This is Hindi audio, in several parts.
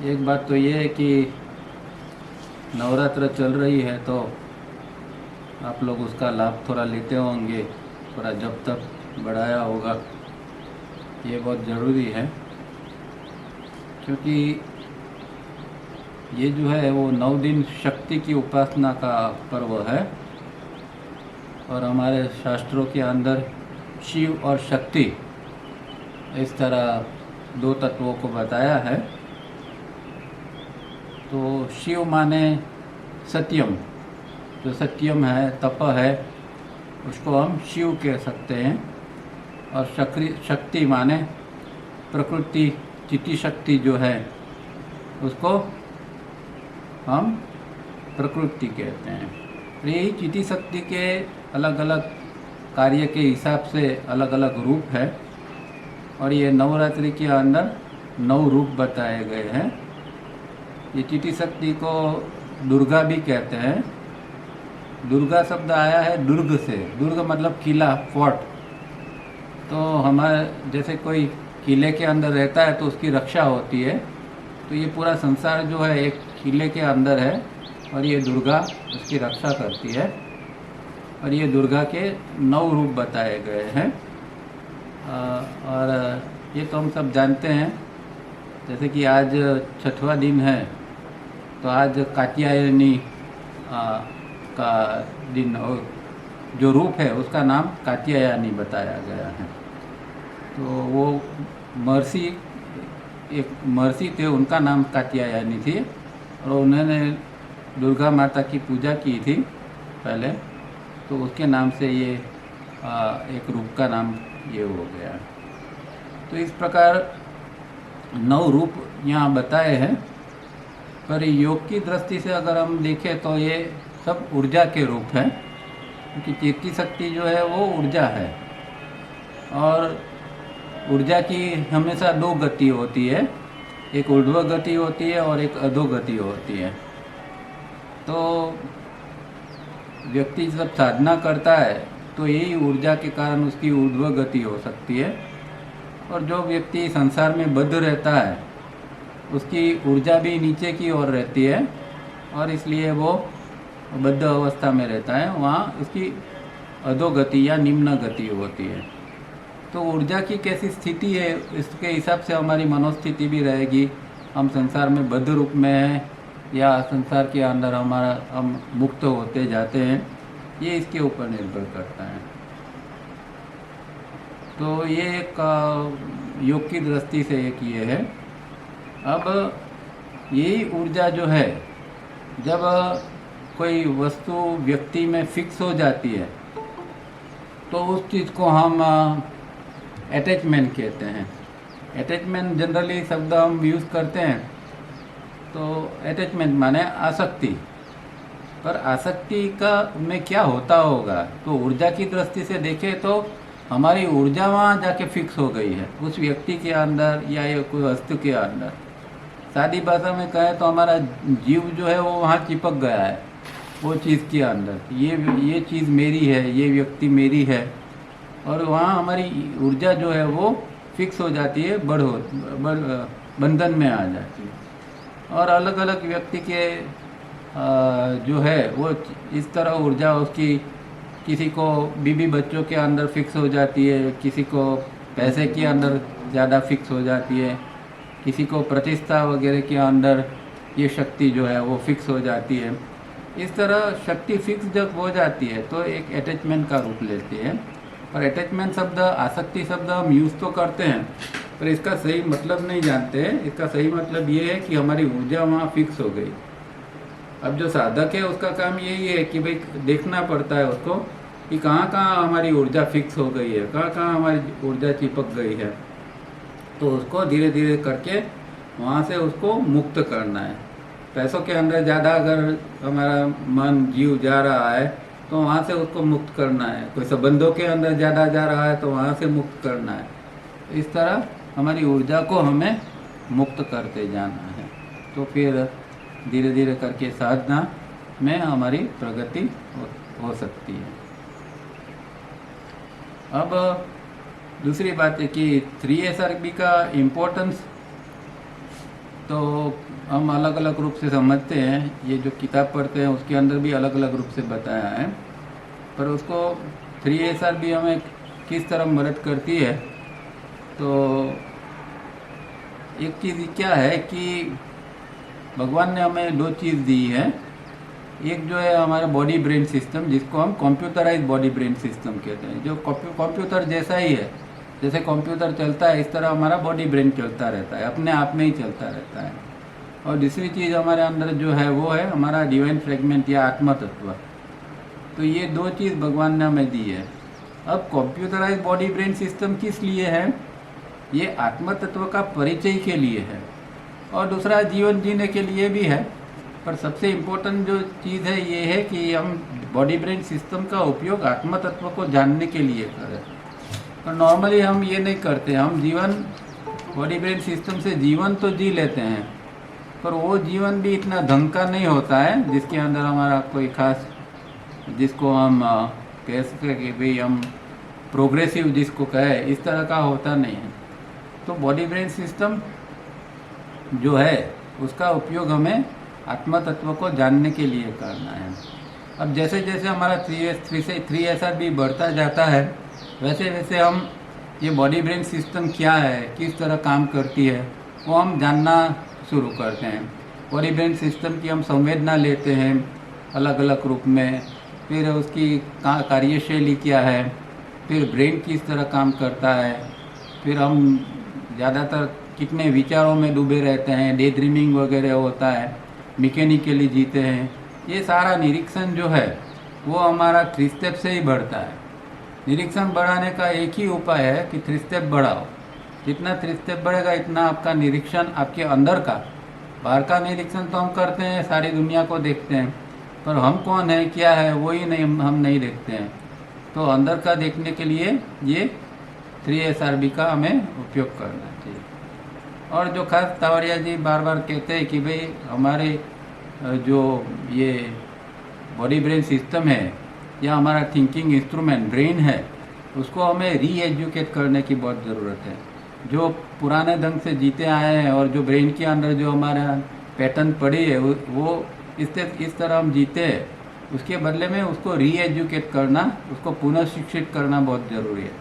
एक बात तो ये है कि नवरात्र चल रही है तो आप लोग उसका लाभ थोड़ा लेते होंगे, थोड़ा जब तक बढ़ाया होगा। ये बहुत ज़रूरी है क्योंकि ये जो है वो 9 दिन शक्ति की उपासना का पर्व है और हमारे शास्त्रों के अंदर शिव और शक्ति इस तरह दो तत्वों को बताया है। तो शिव माने सत्यम, जो सत्यम है, तप है, उसको हम शिव कह सकते हैं। और शक्ति माने प्रकृति, चिति शक्ति जो है उसको हम प्रकृति कहते हैं। तो यही चिति शक्ति के अलग अलग कार्य के हिसाब से अलग अलग रूप है और ये नवरात्रि के अंदर 9 रूप बताए गए हैं। ये चिति शक्ति को दुर्गा भी कहते हैं। दुर्गा शब्द आया है दुर्ग से। दुर्ग मतलब किला, फोर्ट। तो हमारे जैसे कोई किले के अंदर रहता है तो उसकी रक्षा होती है, तो ये पूरा संसार जो है एक किले के अंदर है और ये दुर्गा उसकी रक्षा करती है। और ये दुर्गा के 9 रूप बताए गए हैं। और ये तो हम सब जानते हैं। जैसे कि आज 6वां दिन है तो आज कात्यायनी का दिन, और जो रूप है उसका नाम कात्यायनी बताया गया है। तो वो महर्षि, एक महर्षि थे, उनका नाम कात्यायनी थी और उन्होंने दुर्गा माता की पूजा की थी पहले, तो उसके नाम से ये एक रूप का नाम ये हो गया। तो इस प्रकार 9 रूप यहाँ बताए हैं। पर योग की दृष्टि से अगर हम देखें तो ये सब ऊर्जा के रूप हैं, क्योंकि चित्ती शक्ति जो है वो ऊर्जा है और ऊर्जा की हमेशा 2 गति होती है, एक ऊर्ध्व गति होती है और एक अधो गति होती है। तो व्यक्ति जब साधना करता है तो यही ऊर्जा के कारण उसकी ऊर्ध्व गति हो सकती है। और जो व्यक्ति संसार में बद्ध रहता है उसकी ऊर्जा भी नीचे की ओर रहती है और इसलिए वो बद्ध अवस्था में रहता है, वहाँ उसकी अधोगति या निम्न गति होती है। तो ऊर्जा की कैसी स्थिति है इसके हिसाब से हमारी मनोस्थिति भी रहेगी। हम संसार में बद्ध रूप में हैं या संसार के अंदर हम मुक्त होते जाते हैं, ये इसके ऊपर निर्भर करता है। तो ये एक योग की दृष्टि से एक ये है। अब यही ऊर्जा जो है, जब कोई वस्तु व्यक्ति में फिक्स हो जाती है तो उस चीज़ को हम अटैचमेंट कहते हैं। अटैचमेंट जनरली शब्द हम यूज़ करते हैं, तो अटैचमेंट माने आसक्ति। पर आसक्ति का में क्या होता होगा, तो ऊर्जा की दृष्टि से देखें तो हमारी ऊर्जा वहाँ जाके फिक्स हो गई है उस व्यक्ति के अंदर या ये कोई वस्तु के अंदर। सादी भाषा में कहें तो हमारा जीव जो है वो वहाँ चिपक गया है वो चीज़ के अंदर। ये चीज़ मेरी है, ये व्यक्ति मेरी है, और वहाँ हमारी ऊर्जा जो है वो फिक्स हो जाती है, बंधन में आ जाती है। और अलग अलग व्यक्ति के जो है वो इस तरह ऊर्जा उसकी, किसी को बीबी बच्चों के अंदर फिक्स हो जाती है, किसी को पैसे के अंदर ज़्यादा फिक्स हो जाती है, किसी को प्रतिष्ठा वगैरह के अंदर ये शक्ति जो है वो फिक्स हो जाती है। इस तरह शक्ति फिक्स जब हो जाती है तो एक अटैचमेंट का रूप लेती है। और अटैचमेंट शब्द, आसक्ति शब्द हम यूज़ तो करते हैं पर इसका सही मतलब नहीं जानते हैं। इसका सही मतलब ये है कि हमारी ऊर्जा वहाँ फिक्स हो गई। अब जो साधक है उसका काम यही है कि भाई देखना पड़ता है उसको कि कहाँ कहाँ हमारी ऊर्जा फिक्स हो गई है, कहाँ कहाँ हमारी ऊर्जा चिपक गई है, तो उसको धीरे धीरे करके वहाँ से उसको मुक्त करना है। पैसों के अंदर ज़्यादा अगर हमारा मन जीव जा रहा है तो वहाँ से उसको मुक्त करना है। कोई संबंधों के अंदर ज़्यादा जा रहा है तो वहाँ से मुक्त करना है। इस तरह हमारी ऊर्जा को हमें मुक्त करते जाना है। तो फिर धीरे धीरे करके साधना में हमारी प्रगति हो सकती है। अब दूसरी बात है कि 3SRB का इम्पोर्टेंस, तो हम अलग अलग रूप से समझते हैं। ये जो किताब पढ़ते हैं उसके अंदर भी अलग अलग रूप से बताया है, पर उसको 3SR भी हमें किस तरह मदद करती है। तो एक चीज़ क्या है कि भगवान ने हमें दो चीज़ दी है। एक जो है हमारा बॉडी ब्रेन सिस्टम, जिसको हम कंप्यूटराइज बॉडी ब्रेन सिस्टम कहते हैं, जो कंप्यूटर जैसा ही है। जैसे कंप्यूटर चलता है इस तरह हमारा बॉडी ब्रेन चलता रहता है, अपने आप में ही चलता रहता है। और दूसरी चीज़ हमारे अंदर जो है वो है हमारा डिवाइन फ्रेगमेंट या आत्मा तत्व। तो ये दो चीज़ भगवान ने हमें दी है। अब कंप्यूटराइज बॉडी ब्रेन सिस्टम किस लिए है? ये आत्मा तत्व का परिचय के लिए है, और दूसरा जीवन जीने के लिए भी है। पर सबसे इम्पोर्टेंट जो चीज़ है ये है कि हम बॉडी ब्रेन सिस्टम का उपयोग आत्मा तत्व को जानने के लिए करें। और नॉर्मली हम ये नहीं करते। हम जीवन बॉडी ब्रेन सिस्टम से जीवन तो जी लेते हैं, पर वो जीवन भी इतना ढंग का नहीं होता है जिसके अंदर हमारा कोई खास, जिसको हम कह सकें कि भाई हम प्रोग्रेसिव जिसको कहे, इस तरह का होता नहीं है। तो बॉडी ब्रेन सिस्टम जो है उसका उपयोग हमें आत्मा तत्व को जानने के लिए करना है। अब जैसे जैसे हमारा 3SR भी बढ़ता जाता है, वैसे वैसे हम ये बॉडी ब्रेन सिस्टम क्या है, किस तरह काम करती है, वो हम जानना शुरू करते हैं। बॉडी ब्रेन सिस्टम की हम संवेदना लेते हैं अलग अलग रूप में, फिर उसकी कार्यशैली क्या है, फिर ब्रेन किस तरह काम करता है, फिर हम ज़्यादातर कितने विचारों में डूबे रहते हैं, डे ड्रीमिंग वगैरह होता है, मैकेनिकली जीते हैं। ये सारा निरीक्षण जो है वो हमारा 3 स्टेप से ही बढ़ता है। निरीक्षण बढ़ाने का एक ही उपाय है कि 3 स्टेप बढ़ाओ। जितना 3 स्टेप बढ़ेगा इतना आपका निरीक्षण, आपके अंदर का, बाहर का निरीक्षण तो हम करते हैं, सारी दुनिया को देखते हैं, पर हम कौन है, क्या है, वही नहीं हम नहीं देखते हैं। तो अंदर का देखने के लिए ये 3SRB का हमें उपयोग करना चाहिए। और जो खास तावड़िया जी बार बार कहते हैं कि भाई हमारे जो ये बॉडी ब्रेन सिस्टम है या हमारा थिंकिंग इंस्ट्रूमेंट ब्रेन है, उसको हमें री एजुकेट करने की बहुत ज़रूरत है। जो पुराने ढंग से जीते आए हैं और जो ब्रेन के अंदर जो हमारा पैटर्न पड़ी है वो इस तरह हम जीते हैं, उसके बदले में उसको री एजुकेट करना, उसको पुनः शिक्षित करना बहुत ज़रूरी है।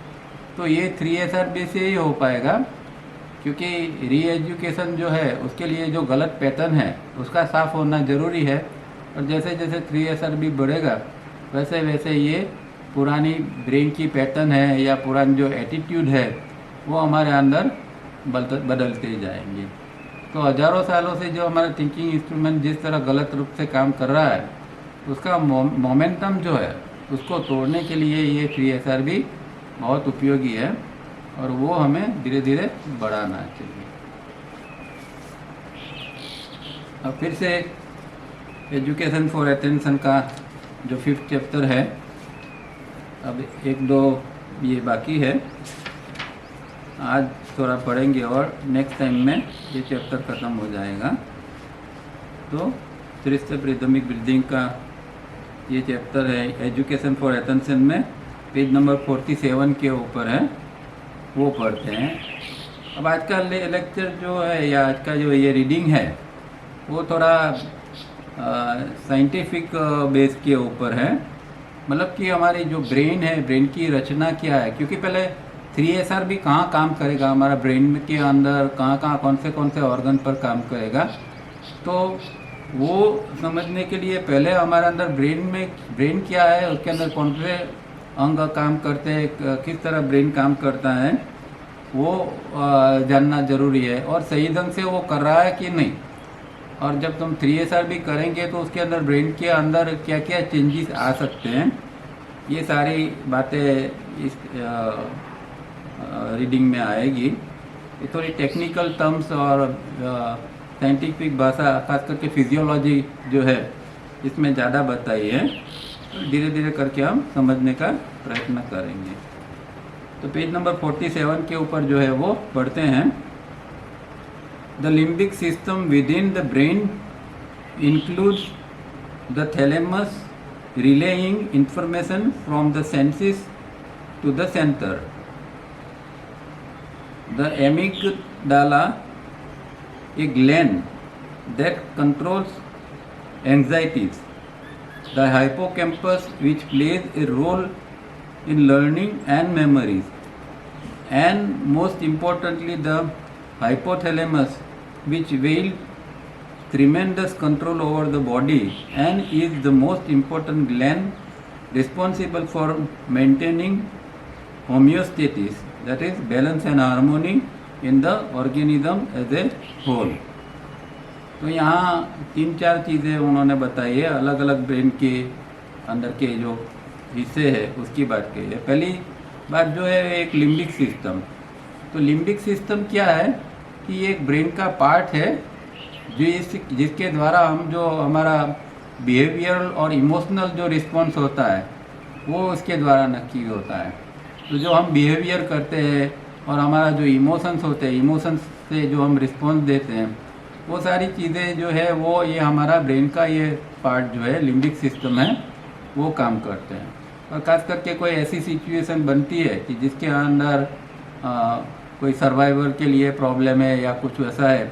तो ये 3SRB से ही हो पाएगा, क्योंकि री एजुकेशन जो है उसके लिए जो गलत पैटर्न है उसका साफ होना ज़रूरी है। और जैसे जैसे 3SRB बढ़ेगा वैसे वैसे ये पुरानी ब्रेन की पैटर्न है या पुरानी जो एटीट्यूड है वो हमारे अंदर बदलते जाएंगे। तो हज़ारों सालों से जो हमारा थिंकिंग इंस्ट्रूमेंट जिस तरह गलत रूप से काम कर रहा है, उसका मोमेंटम जो है उसको तोड़ने के लिए ये 3SRB बहुत उपयोगी है, और वो हमें धीरे धीरे बढ़ाना चाहिए। अब फिर से एजुकेशन फॉर अटेंशन का जो 5th चैप्टर है, अब 1-2 ये बाकी है, आज थोड़ा पढ़ेंगे और नेक्स्ट टाइम में ये चैप्टर ख़त्म हो जाएगा। तो 3 स्टेप रिदमिक ब्रीदिंग का ये चैप्टर है एजुकेशन फॉर अटेंशन में, पेज नंबर 47 के ऊपर है, वो पढ़ते हैं। अब आज का लेक्चर जो है या आज का जो ये रीडिंग है वो थोड़ा साइंटिफिक बेस के ऊपर है। मतलब कि हमारी जो ब्रेन है, ब्रेन की रचना क्या है, क्योंकि पहले 3SRB कहाँ काम करेगा, हमारा ब्रेन के अंदर कहाँ कहाँ कौन से ऑर्गन पर काम करेगा, तो वो समझने के लिए पहले हमारे अंदर ब्रेन क्या है, उसके अंदर कौन से अंग काम करते हैं, किस तरह ब्रेन काम करता है, वो जानना ज़रूरी है, और सही ढंग से वो कर रहा है कि नहीं। और जब तुम 3SRB करेंगे तो उसके अंदर ब्रेन के अंदर क्या क्या चेंजेस आ सकते हैं, ये सारी बातें इस रीडिंग में आएगी। ये थोड़ी टेक्निकल टर्म्स और साइंटिफिक भाषा, खास करके फिजियोलॉजी जो है इसमें ज़्यादा बताई है। तो धीरे धीरे करके हम समझने का प्रयत्न करेंगे। तो पेज नंबर 47 के ऊपर जो है वो पढ़ते हैं। The limbic system with in the brain includes the thalamus relaying information from the senses to the center. The amygdala, a gland that controls anxieties. The hippocampus, which plays a role in learning and memories, and most importantly the hypothalamus, which wields tremendous control over the body and is the most important gland responsible for maintaining homeostasis, that is balance and harmony in the organism as a whole. तो यहाँ 3-4 चीज़ें उन्होंने बताई है, अलग अलग ब्रेन के अंदर के जो हिस्से है उसकी बात की है। पहली बात जो है एक लिम्बिक सिस्टम। तो लिम्बिक सिस्टम क्या है कि ये एक ब्रेन का पार्ट है जिसके द्वारा हम जो हमारा बिहेवियरल और इमोशनल जो रिस्पॉन्स होता है वो उसके द्वारा नक्की होता है। तो जो हम बिहेवियर करते हैं और हमारा जो इमोशंस होते हैं, इमोशंस से जो हम रिस्पॉन्स देते हैं, वो सारी चीज़ें जो है वो ये हमारा ब्रेन का ये पार्ट जो है लिम्बिक सिस्टम है वो काम करते हैं। और ख़ास करके कोई ऐसी सिचुएशन बनती है कि जिसके अंदर कोई सर्वाइवल के लिए प्रॉब्लम है या कुछ वैसा है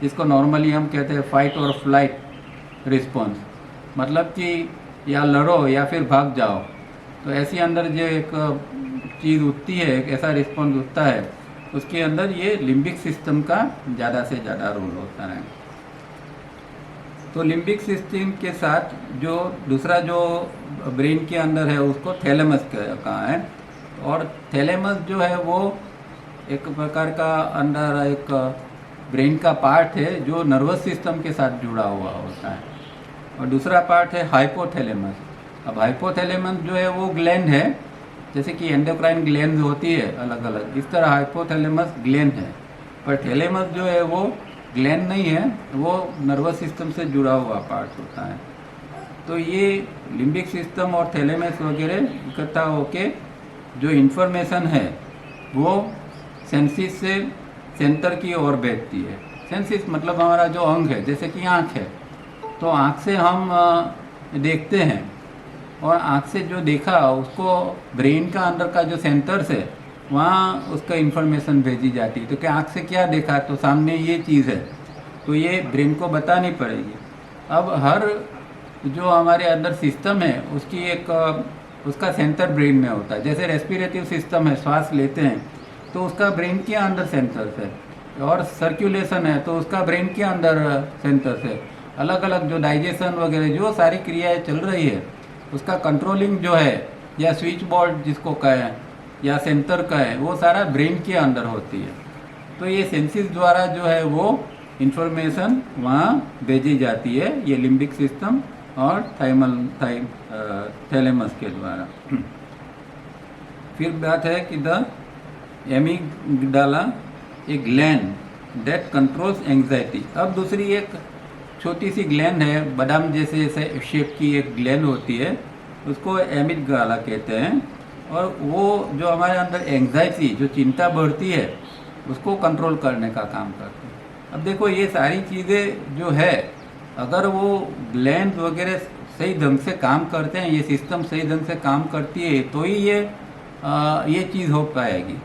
जिसको नॉर्मली हम कहते हैं फाइट और फ्लाइट रिस्पॉन्स, मतलब कि या लड़ो या फिर भाग जाओ। तो ऐसी अंदर जो एक चीज़ उठती है, एक ऐसा रिस्पॉन्स उठता है, उसके अंदर ये लिम्बिक सिस्टम का ज़्यादा से ज़्यादा रोल होता है। तो लिम्बिक सिस्टम के साथ जो दूसरा जो ब्रेन के अंदर है उसको थैलेमस कहा है। और थैलेमस जो है वो एक प्रकार का अंदर एक ब्रेन का पार्ट है जो नर्वस सिस्टम के साथ जुड़ा हुआ होता है। और दूसरा पार्ट है हाइपोथैलेमस। अब हाइपोथैलेमस जो है वो ग्लैंड है, जैसे कि एंडोक्राइन ग्लैंड होती है अलग अलग, इस तरह हाइपोथैलेमस ग्लैंड है। पर थैलेमस जो है वो ग्लैंड नहीं है, वो नर्वस सिस्टम से जुड़ा हुआ पार्ट होता है। तो ये लिम्बिक सिस्टम और थैलेमस वगैरह इकट्ठा होके जो इन्फॉर्मेशन है वो सेंसिस से सेंटर की ओर भेजती है। सेंसिस मतलब हमारा जो अंग है, जैसे कि आँख है, तो आँख से हम देखते हैं और आँख से जो देखा उसको ब्रेन का अंदर का जो सेंटर्स है वहाँ उसका इन्फॉर्मेशन भेजी जाती है। तो क्या आँख से क्या देखा, तो सामने ये चीज़ है, तो ये ब्रेन को बतानी पड़ेगी। अब हर जो हमारे अंदर सिस्टम है उसकी एक उसका सेंटर ब्रेन में होता है। जैसे रेस्पिरेटिव सिस्टम है, श्वास लेते हैं तो उसका ब्रेन के अंदर सेंटर्स है, और सर्कुलेशन है तो उसका ब्रेन के अंदर सेंटर्स है। अलग अलग जो डाइजेशन वगैरह जो सारी क्रियाएं चल रही है उसका कंट्रोलिंग जो है, या स्विच बोर्ड जिसको कहें या सेंटर का है, वो सारा ब्रेन के अंदर होती है। तो ये सेंसिस द्वारा जो है वो इंफॉर्मेशन वहाँ भेजी जाती है, ये लिम्बिक सिस्टम और थैलेमस के द्वारा। फिर बात है कि the amygdala A gland that controls anxiety. अब दूसरी एक छोटी सी ग्लैंड है, बादाम जैसे शेप की एक ग्लैंड होती है, उसको एमिगडाला कहते हैं। और वो जो हमारे अंदर एंग्जाइटी, जो चिंता बढ़ती है, उसको कंट्रोल करने का काम करती है। अब देखो ये सारी चीज़ें जो है, अगर वो ग्लैंड वगैरह सही ढंग से काम करते हैं, ये सिस्टम सही ढंग से काम करती है, तो ही ये चीज़ हो पाएगी।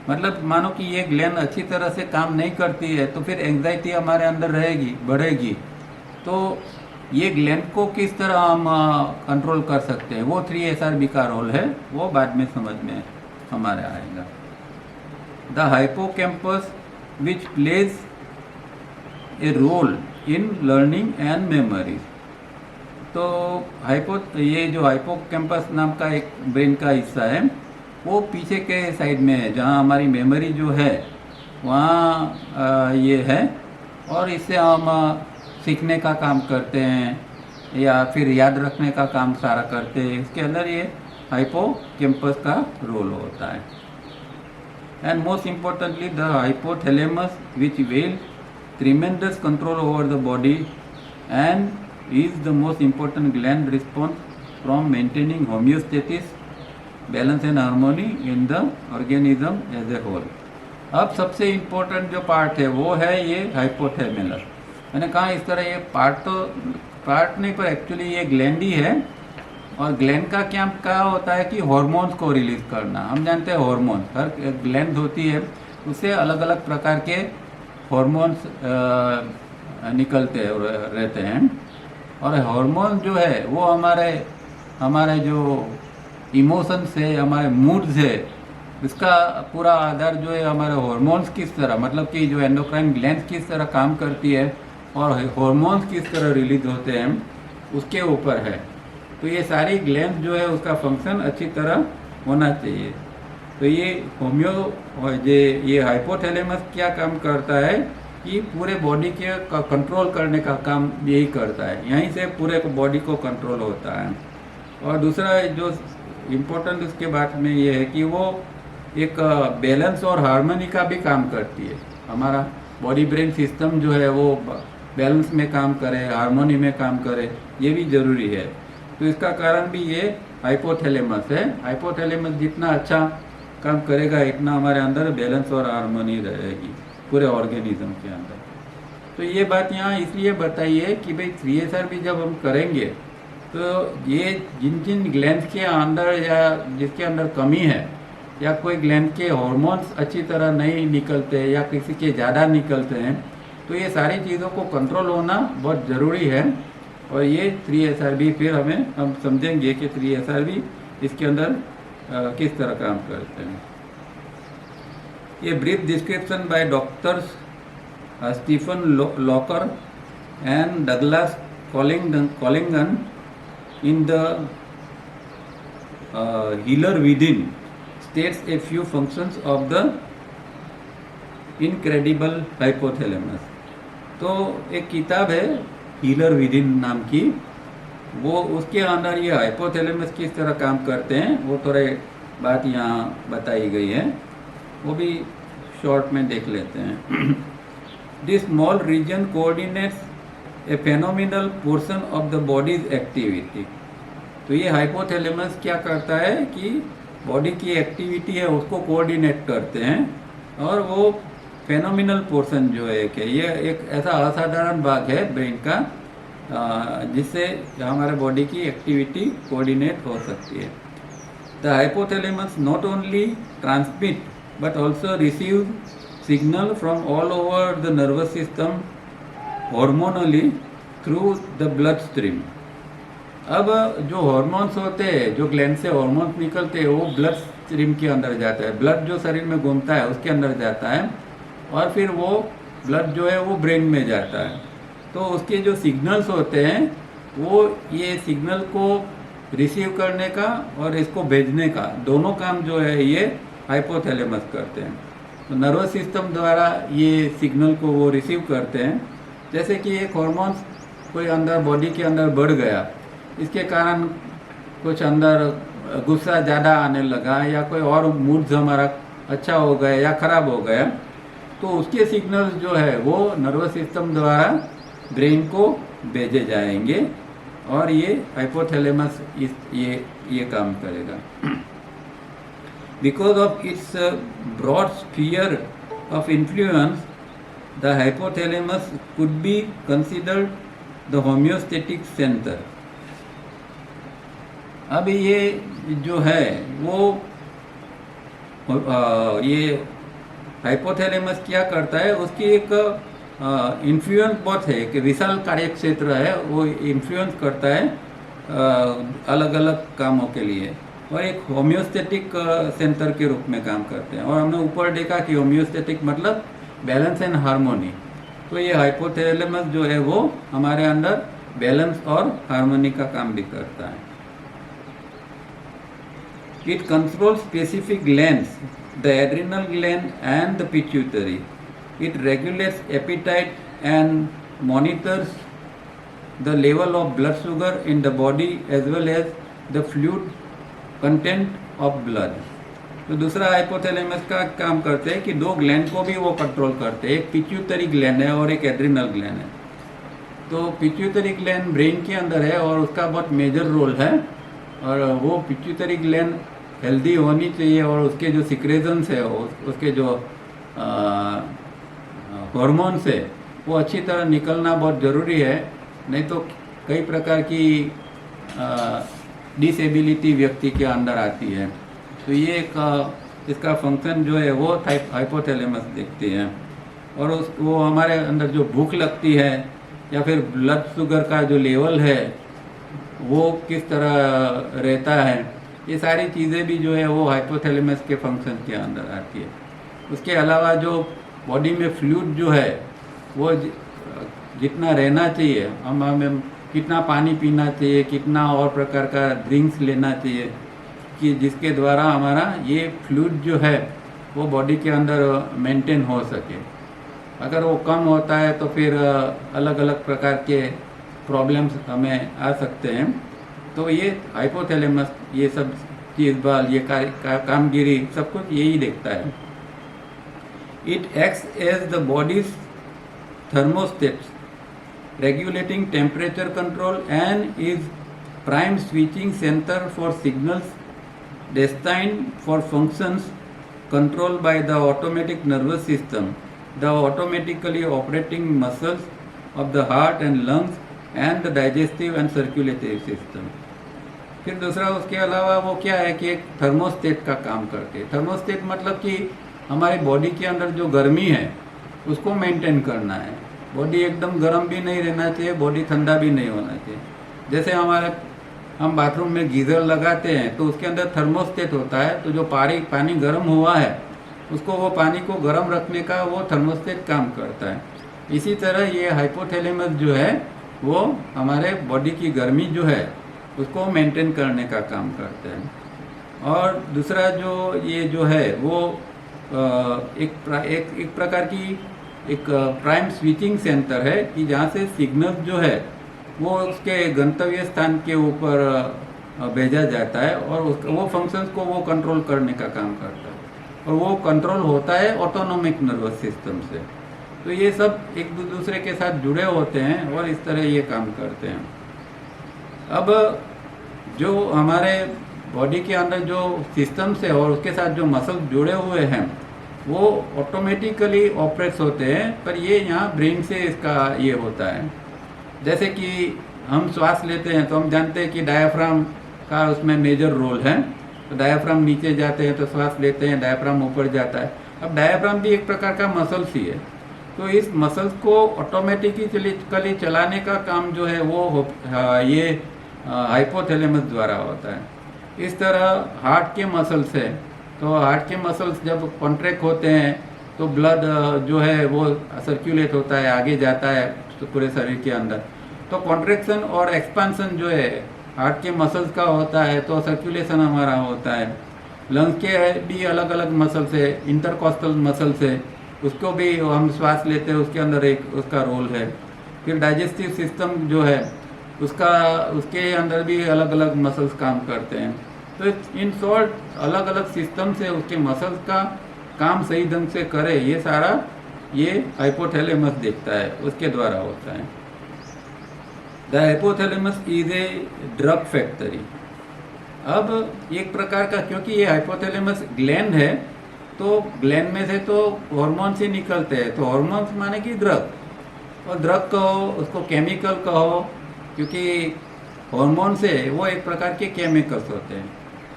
मतलब मानो कि ये ग्लैंड अच्छी तरह से काम नहीं करती है तो फिर एंग्जाइटी हमारे अंदर रहेगी, बढ़ेगी। तो ये ग्लैंड को किस तरह हम कंट्रोल कर सकते हैं, वो 3SRB का रोल है, वो बाद में समझ में हमारे आएगा। The hippocampus which plays a role in learning and memories. तो ये जो हाइपोकैम्पस नाम का एक ब्रेन का हिस्सा है वो पीछे के साइड में है, जहाँ हमारी मेमोरी जो है वहाँ ये है, और इससे हम सीखने का काम करते हैं या फिर याद रखने का काम सारा करते हैं। इसके अंदर ये हाइपोकैम्पस का रोल होता है। And most importantly the hypothalamus which will tremendous control over the body and is the most important gland response from maintaining homeostasis, balance and harmony in the organism as a whole। अब सबसे इम्पोर्टेंट जो पार्ट है वो है ये हाइपोथैलेमस। मैंने कहा इस तरह ये पार्ट नहीं, पर एक्चुअली ये ग्लैंड ही है। और ग्लैंड का क्या होता है कि हार्मोन्स को रिलीज करना। हम जानते हैं हार्मोन्स, हर ग्लैंड होती है उससे अलग अलग प्रकार के हार्मोन्स निकलते रहते हैं। और हार्मोन जो है वो हमारे हमारे जो इमोशंस है, हमारे मूड्स है, इसका पूरा आधार जो है हमारे हार्मोन्स किस तरह, मतलब कि जो एंडोक्राइन ग्लैंड किस तरह काम करती है और हार्मोन्स किस तरह रिलीज होते हैं उसके ऊपर है। तो ये सारी ग्लैंड जो है उसका फंक्शन अच्छी तरह होना चाहिए। तो ये हाइपोथैलेमस क्या काम करता है कि पूरे बॉडी के कंट्रोल करने का काम यही करता है, यहीं से पूरे बॉडी को कंट्रोल होता है। और दूसरा जो इम्पोर्टेंट उसके बात में ये है कि वो एक बैलेंस और हार्मनी का भी काम करती है। हमारा बॉडी ब्रेन सिस्टम जो है वो बैलेंस में काम करे, हार्मनी में काम करे, ये भी ज़रूरी है। तो इसका कारण भी ये हाइपोथैलेमस है। हाइपोथैलेमस जितना अच्छा काम करेगा इतना हमारे अंदर बैलेंस और हार्मनी रहेगी पूरे ऑर्गेनिज्म के अंदर। तो ये बात यहाँ इसलिए बताई है कि भाई 3SR भी जब हम करेंगे तो ये जिन जिन ग्लैंड के अंदर या जिसके अंदर कमी है या कोई ग्लैंड के हार्मोन्स अच्छी तरह नहीं निकलते या किसी के ज़्यादा निकलते हैं, तो ये सारी चीज़ों को कंट्रोल होना बहुत ज़रूरी है। और ये 3SR भी फिर हम समझेंगे कि 3SR भी इसके अंदर किस तरह काम करते हैं। ये brief description by doctors Stephen Locker and Douglas Colligan in the healer within states a few functions of the incredible hypothalamus। तो एक किताब है हीलर विदिन नाम की, वो उसके अंदर ये हाइपोथैलेमस किस तरह काम करते हैं वो थोड़े बात यहाँ बताई गई है, वो भी शॉर्ट में देख लेते हैं। This small region coordinates a phenomenal portion of the body's activity. तो ये हाइपोथैलेमस क्या करता है कि बॉडी की एक्टिविटी है उसको कोऑर्डिनेट करते हैं, और वो फेनोमिनल पोर्शन जो है कि ये एक ऐसा असाधारण भाग है ब्रेन का जिससे हमारे बॉडी की एक्टिविटी कोऑर्डिनेट हो सकती है। The hypothalamus not only transmit but also receive signal from all over the nervous system hormonally through the blood stream. अब जो हार्मोन्स होते हैं, जो ग्लैंड से हार्मोन्स निकलते हैं, वो ब्लड स्ट्रीम के अंदर जाता है। ब्लड जो शरीर में घूमता है उसके अंदर जाता है, और फिर वो ब्लड जो है वो ब्रेन में जाता है। तो उसके जो सिग्नल्स होते हैं वो ये सिग्नल को रिसीव करने का और इसको भेजने का दोनों काम जो है ये हाइपोथैलेमस करते हैं। तो नर्वस सिस्टम द्वारा ये सिग्नल को वो रिसीव करते हैं। जैसे कि एक हार्मोन्स कोई अंदर बॉडी के अंदर बढ़ गया, इसके कारण कुछ अंदर गुस्सा ज़्यादा आने लगा या कोई और मूड हमारा अच्छा हो गया या ख़राब हो गया, तो उसके सिग्नल्स जो है वो नर्वस सिस्टम द्वारा ब्रेन को भेजे जाएंगे, और ये हाइपोथैलेमस ये काम करेगा। Because of its broad sphere of influence the hypothalamus could be considered the homeostatic center। अब ये जो है वो ये हाइपोथैलेमस क्या करता है, उसकी एक इन्फ्लुएंस बहुत है कि विशाल कार्य क्षेत्र है, वो इन्फ्लुएंस करता है अलग अलग कामों के लिए, और एक होम्योस्टेटिक सेंटर के रूप में काम करते हैं। और हमने ऊपर देखा कि होम्योस्टेटिक मतलब बैलेंस एंड हार्मोनी। तो ये हाइपोथैलेमस जो है वो हमारे अंदर बैलेंस और हार्मोनी का काम भी करता है। It control specific glands, the adrenal gland and the pituitary. It regulates appetite and monitors the level of blood sugar in the body as well as the fluid content of blood. तो दूसरा हाइपोथैलेमस का काम करते हैं कि दो ग्लैंड को भी वो कंट्रोल करते हैं, एक पिट्यूटरी ग्लैंड है और एक एड्रिनल ग्लैंड है। तो पिट्यूटरी ग्लैंड ब्रेन के अंदर है और उसका बहुत मेजर रोल है, और वो पिट्यूटरी ग्लैंड हेल्दी होनी चाहिए, और उसके जो सिक्रेशंस है उसके जो हार्मोन्स है वो अच्छी तरह निकलना बहुत ज़रूरी है, नहीं तो कई प्रकार की डिसेबिलिटी व्यक्ति के अंदर आती है। तो ये एक इसका फंक्शन जो है वो हाइपोथैलेमस देखते हैं। और वो हमारे अंदर जो भूख लगती है या फिर ब्लड शुगर का जो लेवल है वो किस तरह रहता है, ये सारी चीज़ें भी जो है वो हाइपोथैलेमस के फंक्शन के अंदर आती है। उसके अलावा जो बॉडी में फ्लूइड जो है वो जितना रहना चाहिए, हमें कितना पानी पीना चाहिए, कितना और प्रकार का ड्रिंक्स लेना चाहिए कि जिसके द्वारा हमारा ये फ्लूइड जो है वो बॉडी के अंदर मेंटेन हो सके। अगर वो कम होता है तो फिर अलग अलग प्रकार के प्रॉब्लम्स हमें आ सकते हैं। तो ये हाइपोथैलेमस ये सब चीज़ बाल ये कामगिरी सब कुछ यही देखता है। It acts as the body's thermostats regulating temperature control and is prime switching center for signals destined for functions controlled by the automatic nervous system, the automatically operating muscles of the heart and lungs and the digestive and circulatory system। फिर दूसरा उसके अलावा वो क्या है कि एक थर्मोस्टेट का काम करते हैं। थर्मोस्टेट मतलब कि हमारी बॉडी के अंदर जो गर्मी है उसको मेंटेन करना है। बॉडी एकदम गर्म भी नहीं रहना चाहिए, बॉडी ठंडा भी नहीं होना चाहिए। जैसे हम बाथरूम में गीज़र लगाते हैं तो उसके अंदर थर्मोस्टेट होता है, तो जो पानी गर्म हुआ है उसको वो पानी को गर्म रखने का वो थर्मोस्टेट काम करता है। इसी तरह ये हाइपोथैलेमस जो है वो हमारे बॉडी की गर्मी जो है उसको मेंटेन करने का काम करते हैं। और दूसरा जो ये जो है वो एक प्रकार की एक प्राइम स्विचिंग सेंटर है कि जहाँ से सिग्नल जो है वो उसके गंतव्य स्थान के ऊपर भेजा जाता है और वो फंक्शंस को वो कंट्रोल करने का काम करता है और वो कंट्रोल होता है ऑटोनोमिक नर्वस सिस्टम से। तो ये सब एक दूसरे के साथ जुड़े होते हैं और इस तरह ये काम करते हैं। अब जो हमारे बॉडी के अंदर जो सिस्टम्स है और उसके साथ जो मसल जुड़े हुए हैं वो ऑटोमेटिकली ऑपरेट होते हैं, पर ये यहाँ ब्रेन से इसका ये होता है। जैसे कि हम श्वास लेते हैं तो हम जानते हैं कि डायाफ्राम का उसमें मेजर रोल है। तो डायाफ्राम नीचे जाते हैं तो श्वास लेते हैं, डायाफ्राम ऊपर जाता है। अब डायाफ्राम भी एक प्रकार का मसल्स ही है, तो इस मसल्स को ऑटोमेटिकली चलाने का काम जो है वो ये हाइपोथैलेमस द्वारा होता है। इस तरह हार्ट के मसल्स है, तो हार्ट के मसल्स जब कॉन्ट्रैक्ट होते हैं तो ब्लड जो है वो सर्कुलेट होता है, आगे जाता है तो पूरे शरीर के अंदर। तो कॉन्ट्रैक्शन और एक्सपांसन जो है हार्ट के मसल्स का होता है, तो सर्कुलेशन हमारा होता है। लंग्स के भी अलग अलग मसल्स है, इंटरकॉस्टल मसल्स है, उसको भी हम श्वास लेते हैं, उसके अंदर एक उसका रोल है। फिर डाइजेस्टिव सिस्टम जो है उसके अंदर भी अलग अलग मसल्स काम करते हैं। तो इन शॉर्ट अलग अलग सिस्टम से उसके मसल्स का काम सही ढंग से करे, ये सारा ये हाइपोथैलेमस देखता है, उसके द्वारा होता है। The hypothalamus is a drug factory. अब एक प्रकार का, क्योंकि ये हाइपोथैलेमस ग्लैंड है तो ग्लैंड में से तो हॉर्मोन्स ही निकलते हैं, तो हॉर्मोन्स माने कि ड्रग, और ड्रग कहो उसको केमिकल कहो, क्योंकि हार्मोन से वो एक प्रकार के केमिकल्स होते हैं।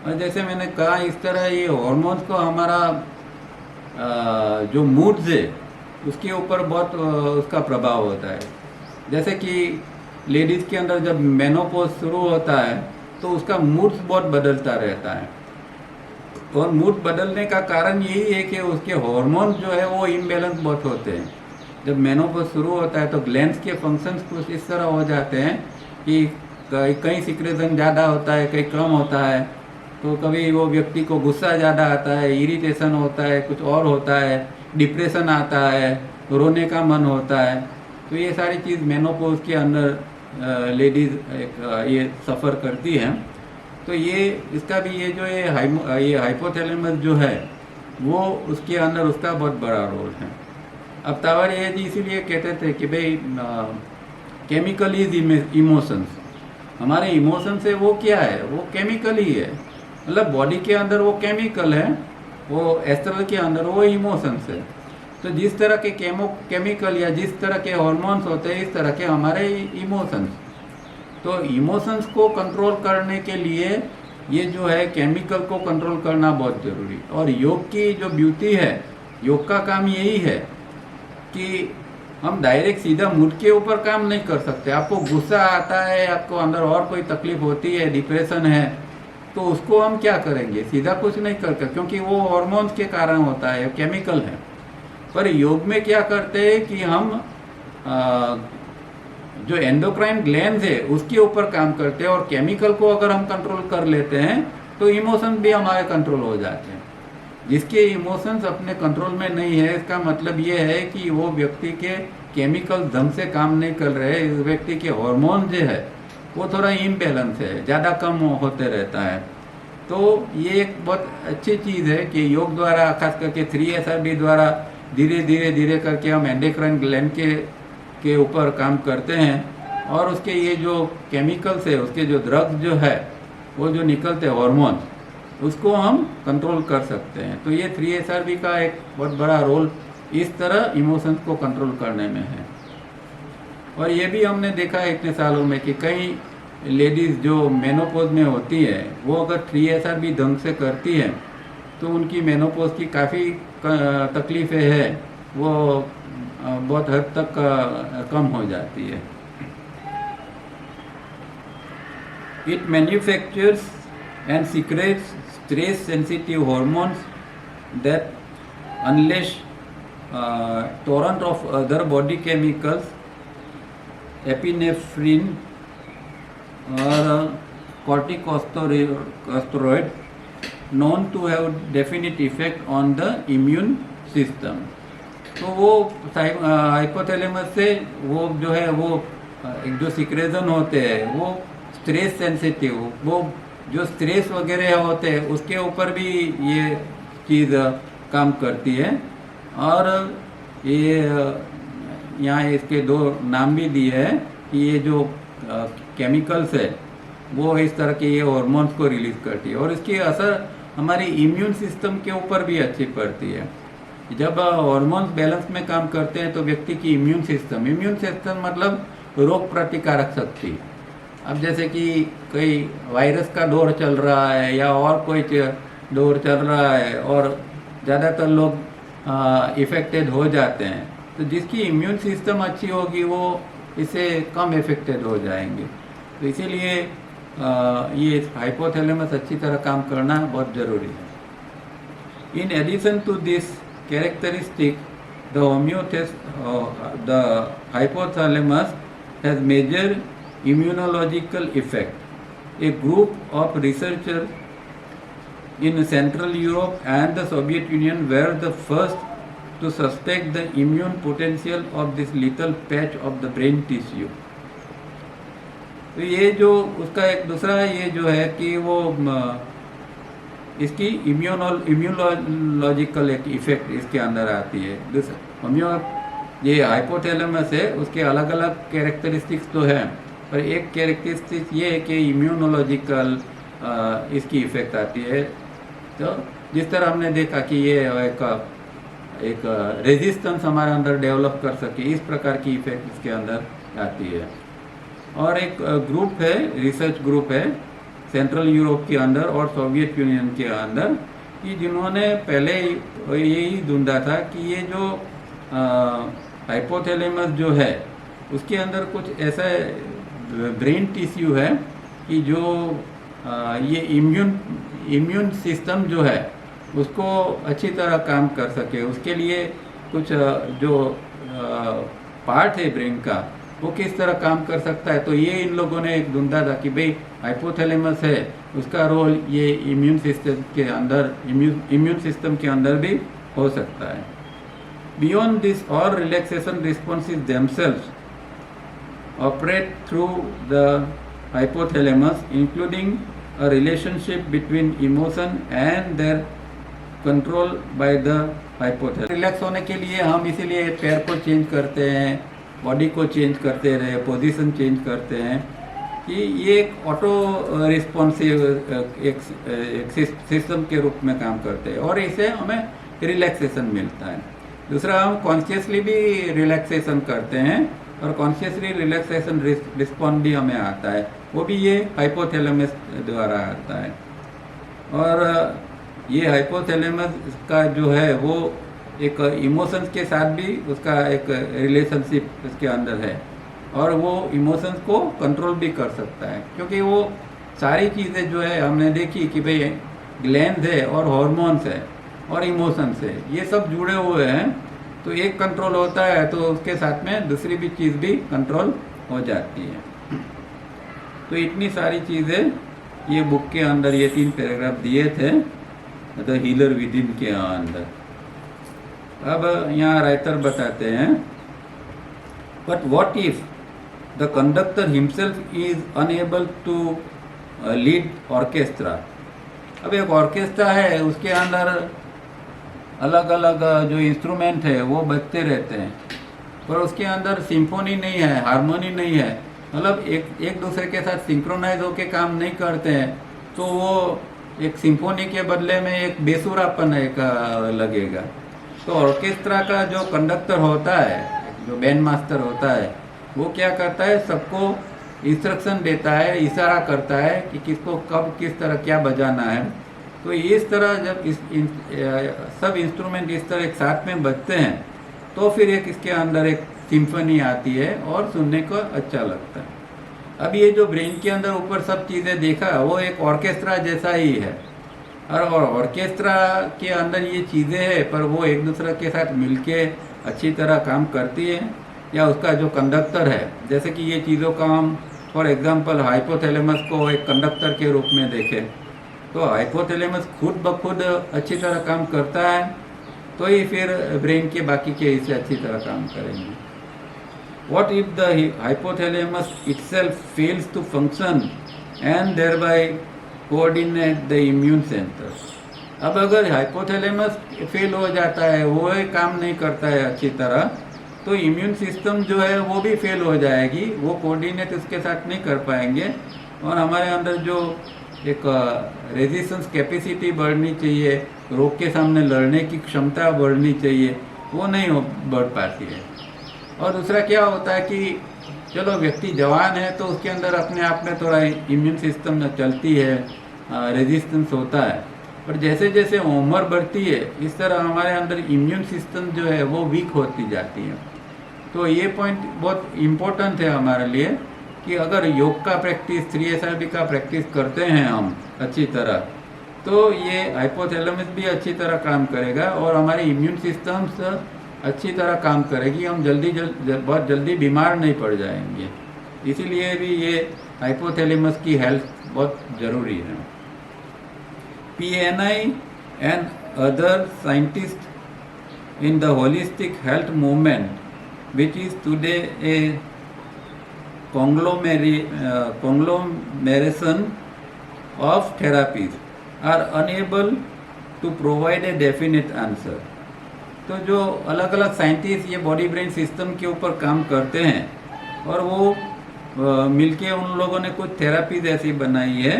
और जैसे मैंने कहा इस तरह ये हार्मोन्स को हमारा जो मूड्स है उसके ऊपर बहुत उसका प्रभाव होता है। जैसे कि लेडीज़ के अंदर जब मेनोपॉज शुरू होता है तो उसका मूड्स बहुत बदलता रहता है, और मूड बदलने का कारण यही है कि उसके हार्मोन्स जो है वो इम्बैलेंस बहुत होते हैं। जब मेनोपॉज शुरू होता है तो ग्लैंड्स के फंक्शंस कुछ इस तरह हो जाते हैं कि कहीं सिक्रेशन ज़्यादा होता है, कहीं कम होता है। तो कभी वो व्यक्ति को गुस्सा ज़्यादा आता है, इरिटेशन होता है, कुछ और होता है, डिप्रेशन आता है, रोने का मन होता है। तो ये सारी चीज़ मेनोपॉज के अंदर लेडीज़ ये सफ़र करती हैं। तो ये इसका भी ये जो ये हाइपोथैलेमस जो है वो उसके अंदर उसका बहुत बड़ा रोल है। अब तावर ये जी इसीलिए कहते थे कि भाई केमिकल इज इमोशंस। हमारे इमोशंस है वो क्या है, वो केमिकल ही है। मतलब बॉडी के अंदर वो केमिकल है, वो एस्ट्रल के अंदर वो इमोशंस है। तो जिस तरह के केमिकल या जिस तरह के हार्मोन्स होते हैं इस तरह के हमारे इमोशंस। तो इमोशंस को कंट्रोल करने के लिए ये जो है केमिकल को कंट्रोल करना बहुत ज़रूरी। और योग की जो ब्यूटी है, योग का काम यही है कि हम डायरेक्ट सीधा मूड के ऊपर काम नहीं कर सकते। आपको गुस्सा आता है, आपको अंदर और कोई तकलीफ होती है, डिप्रेशन है, तो उसको हम क्या करेंगे? सीधा कुछ नहीं करते, क्योंकि वो हार्मोन्स के कारण होता है, केमिकल है। पर योग में क्या करते हैं कि हम जो एंडोक्राइन ग्लैंड्स है उसके ऊपर काम करते हैं, और केमिकल को अगर हम कंट्रोल कर लेते हैं तो इमोशन भी हमारे कंट्रोल हो जाते हैं। जिसके इमोशंस अपने कंट्रोल में नहीं है, इसका मतलब ये है कि वो व्यक्ति के केमिकल ढंग से काम नहीं कर रहे, इस व्यक्ति के हार्मोन जो है वो थोड़ा इम्बैलेंस है, ज़्यादा कम होते रहता है। तो ये एक बहुत अच्छी चीज़ है कि योग द्वारा, खास करके 3SRD द्वारा धीरे धीरे धीरे करके हम एंडोक्राइन ग्लैंड के ऊपर काम करते हैं, और उसके ये जो केमिकल्स है, उसके जो ड्रग्स जो है, वो जो निकलते हैं हार्मोन, उसको हम कंट्रोल कर सकते हैं। तो ये 3SRB का एक बहुत बड़ा रोल इस तरह इमोशंस को कंट्रोल करने में है। और ये भी हमने देखा है इतने सालों में कि कई लेडीज़ जो मेनोपॉज में होती है, वो अगर 3SRB ढंग से करती है तो उनकी मेनोपॉज की काफ़ी तकलीफ़ें हैं, वो बहुत हद तक कम हो जाती है। It manufactures and secretes stress sensitive hormones that unleash torrent of other body chemicals, epinephrine or corticosteroid known to have definite effect on the immune system। तो वो हाइपोथैलेमस से वो जो है वो एक जो सिक्रेशन होते हैं वो स्ट्रेस सेंसिटिव, वो जो स्ट्रेस वगैरह होते हैं उसके ऊपर भी ये चीज़ काम करती है। और ये यहाँ इसके दो नाम भी दिए हैं कि ये जो केमिकल्स है वो इस तरह के ये हार्मोन्स को रिलीज करती है, और इसकी असर हमारी इम्यून सिस्टम के ऊपर भी अच्छी पड़ती है। जब हार्मोन्स बैलेंस में काम करते हैं तो व्यक्ति की इम्यून सिस्टम मतलब रोग प्रतिकारक शक्ति। अब जैसे कि कोई वायरस का दौर चल रहा है या और कोई दौर चल रहा है और ज़्यादातर लोग इफ़ेक्टेड हो जाते हैं, तो जिसकी इम्यून सिस्टम अच्छी होगी वो इससे कम इफ़ेक्टेड हो जाएंगे। तो इसीलिए ये हाइपोथैलेमस अच्छी तरह काम करना बहुत ज़रूरी है। In addition to this characteristic the hypothalamus has major immunological effect. A group of researchers in Central Europe and the Soviet Union were the first to suspect the immune potential of this little patch of the brain tissue. तो ये जो उसका एक दूसरा ये जो है कि वो इसकी इम्यूनोलॉजिकल एक इफेक्ट इसके अंदर आती है। ये हाइपोथैलेमस है, उसके अलग अलग कैरेक्टरिस्टिक्स तो है, पर एक कैरेक्टरिस्टिक ये है कि इम्यूनोलॉजिकल इसकी इफ़ेक्ट आती है। तो जिस तरह हमने देखा कि ये एक रेजिस्टेंस हमारे अंदर डेवलप कर सके, इस प्रकार की इफ़ेक्ट इसके अंदर आती है। और एक ग्रुप है, रिसर्च ग्रुप है सेंट्रल यूरोप के अंदर और सोवियत यूनियन के अंदर, कि जिन्होंने पहले यही ढूंढा था कि ये जो हाइपोथैलेमस जो है उसके अंदर कुछ ऐसा ब्रेन टिश्यू है कि जो ये इम्यून सिस्टम जो है उसको अच्छी तरह काम कर सके, उसके लिए कुछ जो पार्ट है ब्रेन का वो किस तरह काम कर सकता है। तो ये इन लोगों ने एक ढूंढा था कि भाई हाइपोथैलेमस है, उसका रोल ये इम्यून सिस्टम के अंदर भी हो सकता है। बियॉन्ड दिस और relaxation responses themselves operate through the hypothalamus, including a relationship between emotion and their control by the hypothalamus। Relax होने के लिए हम इसीलिए पैर को चेंज करते हैं, बॉडी को चेंज करते रहे, पोजीशन चेंज करते हैं, कि ये एक ऑटो रिस्पॉन्सिव एक सिस्टम के रूप में काम करते हैं और इससे हमें रिलैक्सेशन मिलता है। दूसरा, हम कॉन्शियसली भी रिलैक्सेशन करते हैं और कॉन्शियसली रिलैक्सेशन रिस्पॉन्स भी हमें आता है, वो भी ये हाइपोथैलेमस द्वारा आता है। और ये हाइपोथैलेमस का जो है वो एक इमोशंस के साथ भी उसका एक रिलेशनशिप उसके अंदर है, और वो इमोशंस को कंट्रोल भी कर सकता है, क्योंकि वो सारी चीज़ें जो है हमने देखी कि भाई ग्लैंड है और हार्मोन्स है और इमोशंस है, ये सब जुड़े हुए हैं। तो एक कंट्रोल होता है तो उसके साथ में दूसरी भी चीज़ भी कंट्रोल हो जाती है। तो इतनी सारी चीज़ें ये बुक के अंदर ये 3 पैराग्राफ दिए थे द हीलर विद इन के अंदर। अब यहाँ राइटर बताते हैं, but what if the conductor himself is unable to lead orchestra. अब एक ऑर्केस्ट्रा है, उसके अंदर अलग अलग जो इंस्ट्रूमेंट है वो बजते रहते हैं, पर उसके अंदर सिम्फोनी नहीं है, हारमोनी नहीं है, मतलब एक दूसरे के साथ सिंक्रोनाइज होके काम नहीं करते हैं, तो वो एक सिम्फोनी के बदले में एक बेसुरापन एक लगेगा। तो ऑर्केस्ट्रा का जो कंडक्टर होता है, जो बैंड मास्टर होता है, वो क्या करता है, सबको इंस्ट्रक्शन देता है, इशारा करता है कि किसको कब किस तरह क्या बजाना है। तो इस तरह जब सब इंस्ट्रूमेंट इस तरह एक साथ में बजते हैं तो फिर एक इसके अंदर एक सिम्फनी आती है और सुनने को अच्छा लगता है। अब ये जो ब्रेन के अंदर ऊपर सब चीज़ें देखा, वो एक ऑर्केस्ट्रा जैसा ही है, और ऑर्केस्ट्रा के अंदर ये चीज़ें हैं, पर वो एक दूसरे के साथ मिलके अच्छी तरह काम करती है। या उसका जो कंडक्टर है, जैसे कि ये चीज़ों का हम फॉर एग्जांपल हाइपोथैलेमस को एक कंडक्टर के रूप में देखें, तो हाइपोथैलेमस खुद ब खुद अच्छी तरह काम करता है, तो ही फिर ब्रेन के बाकी के हिस्से अच्छी तरह काम करेंगे। What if the hypothalamus itself fails to function and thereby coordinate the immune center? अब अगर हाइपोथैलेमस फेल हो जाता है, वो काम नहीं करता है अच्छी तरह, तो इम्यून सिस्टम जो है वो भी फेल हो जाएगी, वो कोऑर्डिनेट उसके साथ नहीं कर पाएंगे, और हमारे अंदर जो एक रेजिस्टेंस कैपेसिटी बढ़नी चाहिए, रोग के सामने लड़ने की क्षमता बढ़नी चाहिए, वो नहीं बढ़ पाती है। और दूसरा क्या होता है कि चलो व्यक्ति जवान है तो उसके अंदर अपने आप में थोड़ा इम्यून सिस्टम चलती है, रेजिस्टेंस होता है, पर जैसे जैसे उम्र बढ़ती है इस तरह हमारे अंदर इम्यून सिस्टम जो है वो वीक होती जाती है। तो ये पॉइंट बहुत इम्पोर्टेंट है हमारे लिए कि अगर योग का प्रैक्टिस, 3SRB का प्रैक्टिस करते हैं हम अच्छी तरह, तो ये हाइपोथैलेमस भी अच्छी तरह काम करेगा और हमारी इम्यून सिस्टम्स अच्छी तरह काम करेगी, हम बहुत जल्दी बीमार नहीं पड़ जाएंगे। इसीलिए भी ये हाइपोथैलेमस की हेल्थ बहुत ज़रूरी है। PNI and other scientists in the holistic health movement, which is today a conglomeration of therapies, are unable to provide a definite answer. तो जो अलग अलग साइंटिस्ट ये बॉडी ब्रेन सिस्टम के ऊपर काम करते हैं, और वो मिलके उन लोगों ने कुछ थेरापीज ऐसी बनाई है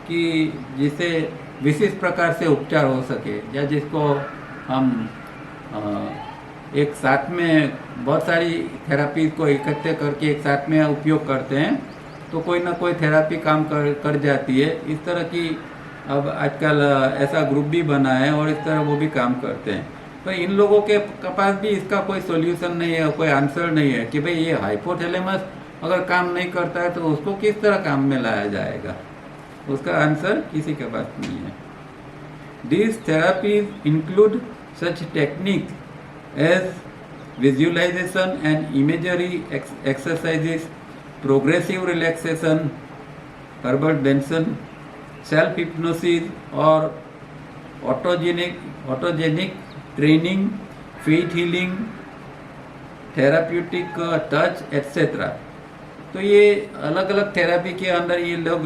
कि जिससे विशिष्ट प्रकार से उपचार हो सके, या जिसको हम एक साथ में बहुत सारी थेरापी को इकट्ठे करके एक साथ में उपयोग करते हैं, तो कोई ना कोई थेरापी काम कर जाती है। इस तरह की अब आजकल ऐसा ग्रुप भी बना है और इस तरह वो भी काम करते हैं। तो इन लोगों के पास भी इसका कोई सॉल्यूशन नहीं है, कोई आंसर नहीं है कि भाई ये हाइपोथैलेमस अगर काम नहीं करता है तो उसको किस तरह काम में लाया जाएगा, उसका आंसर किसी के पास नहीं है। These therapies include such techniques as visualization and imagery exercises, progressive relaxation, Herbert Benson, self-hypnosis or autogenic training, faith healing, therapeutic touch, etc. तो ये अलग अलग थेरापी के अंदर ये लोग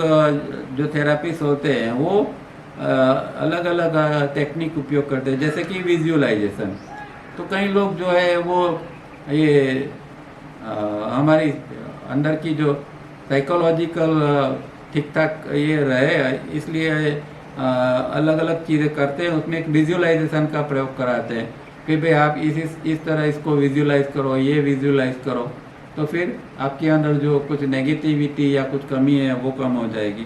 जो थेरापिस्ट होते हैं वो अलग अलग टेक्निक उपयोग करते हैं, जैसे कि विजुअलाइजेशन। तो कई लोग जो है वो ये हमारी अंदर की जो साइकोलॉजिकल ठीक ठाक ये रहे, इसलिए अलग अलग चीज़ें करते हैं, उसमें एक विजुअलाइजेशन का प्रयोग कराते हैं कि भाई आप इस तरह इसको विजुअलाइज करो, ये विजुअलाइज करो, तो फिर आपके अंदर जो कुछ नेगेटिविटी या कुछ कमी है वो कम हो जाएगी।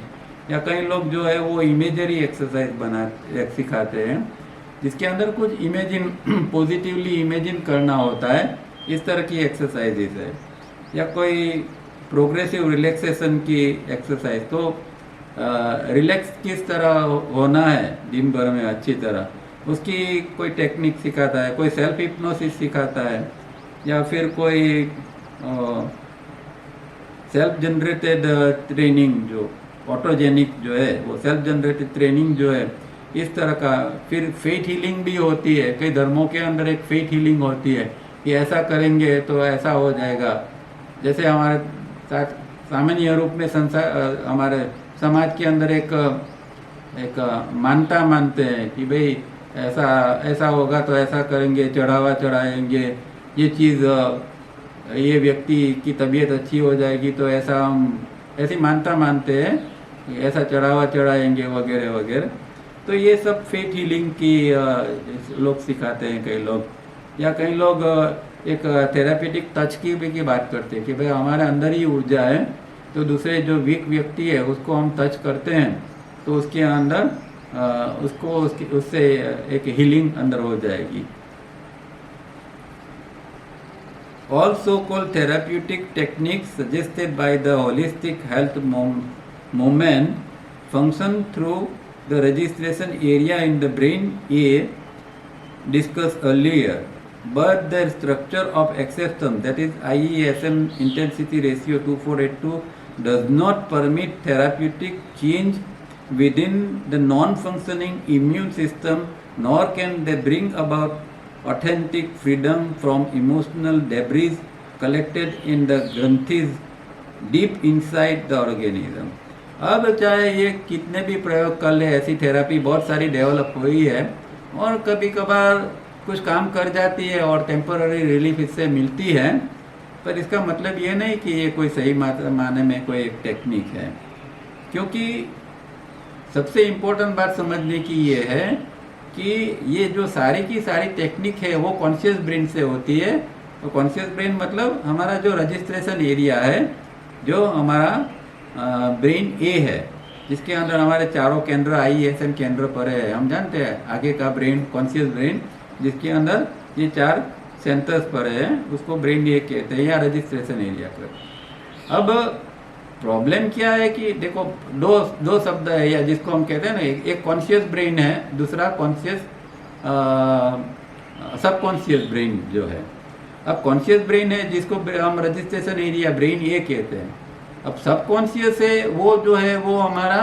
या कई लोग जो है वो इमेजरी एक्सरसाइज सिखाते हैं जिसके अंदर कुछ इमेजिन पॉजिटिवली इमेजिन करना होता है, इस तरह की एक्सरसाइजेस है। या कोई प्रोग्रेसिव रिलैक्सेशन की एक्सरसाइज, तो रिलैक्स किस तरह होना है दिन भर में अच्छी तरह, उसकी कोई टेक्निक सिखाता है, कोई सेल्फ हिप्नोसिस सिखाता है, या फिर कोई सेल्फ जनरेटेड ट्रेनिंग, जो ऑटोजेनिक जो है वो सेल्फ जनरेटेड ट्रेनिंग जो है इस तरह का। फिर फेट हीलिंग भी होती है, कई धर्मों के अंदर एक फेट हीलिंग होती है कि ऐसा करेंगे तो ऐसा हो जाएगा। जैसे हमारे साथ सामान्य रूप में संसार हमारे समाज के अंदर एक मानता मानते हैं कि भाई ऐसा ऐसा होगा तो ऐसा करेंगे, चढ़ावा चढ़ाएंगे, ये चीज़ ये व्यक्ति की तबीयत अच्छी हो जाएगी तो ऐसा हम ऐसी मानता मानते हैं कि ऐसा चढ़ावा चढ़ाएंगे वगैरह वगैरह। तो ये सब फेट हीलिंग की लोग सिखाते हैं कई लोग, या कई लोग एक थेरापेटिक टच की बात करते हैं कि भाई हमारे अंदर ही ऊर्जा है, तो दूसरे जो वीक व्यक्ति है उसको हम टच करते हैं तो उसके अंदर उससे एक हीलिंग अंदर हो जाएगी। All so-called therapeutic techniques suggested by the holistic health movement function through the registration area in the brain A discussed earlier, but their structure of acceptance, that is IESM intensity ratio 2482, does not permit therapeutic change within the non-functioning immune system, nor can they bring about authentic freedom from emotional debris collected in the granthis deep inside the organism। अब चाहे ये कितने भी प्रयोग कर ले, ऐसी थेरापी बहुत सारी डेवलप हुई है और कभी कभार कुछ काम कर जाती है और टेम्पररी रिलीफ इससे मिलती है, पर इसका मतलब ये नहीं कि ये कोई सही माने में कोई एक टेक्निक है। क्योंकि सबसे इम्पोर्टेंट बात समझने की ये है कि ये जो सारी की सारी टेक्निक है वो कॉन्शियस ब्रेन से होती है। तो कॉन्शियस ब्रेन मतलब हमारा जो रजिस्ट्रेशन एरिया है, जो हमारा ब्रेन ए है, जिसके अंदर हमारे चारों केंद्र IESM केंद्र पर है। हम जानते हैं आगे का ब्रेन कॉन्शियस ब्रेन, जिसके अंदर ये 4 सेंटर्स पर है, उसको ब्रेन ए कहते हैं या रजिस्ट्रेशन एरिया पर। अब प्रॉब्लम क्या है कि देखो दो शब्द है, या जिसको हम कहते हैं ना, एक कॉन्शियस ब्रेन है, दूसरा कॉन्शियस सबकॉन्शियस ब्रेन जो है। अब कॉन्शियस ब्रेन है जिसको हम रजिस्ट्रेशन एरिया ब्रेन ए कहते हैं। अब सबकॉन्शियस है वो जो है वो हमारा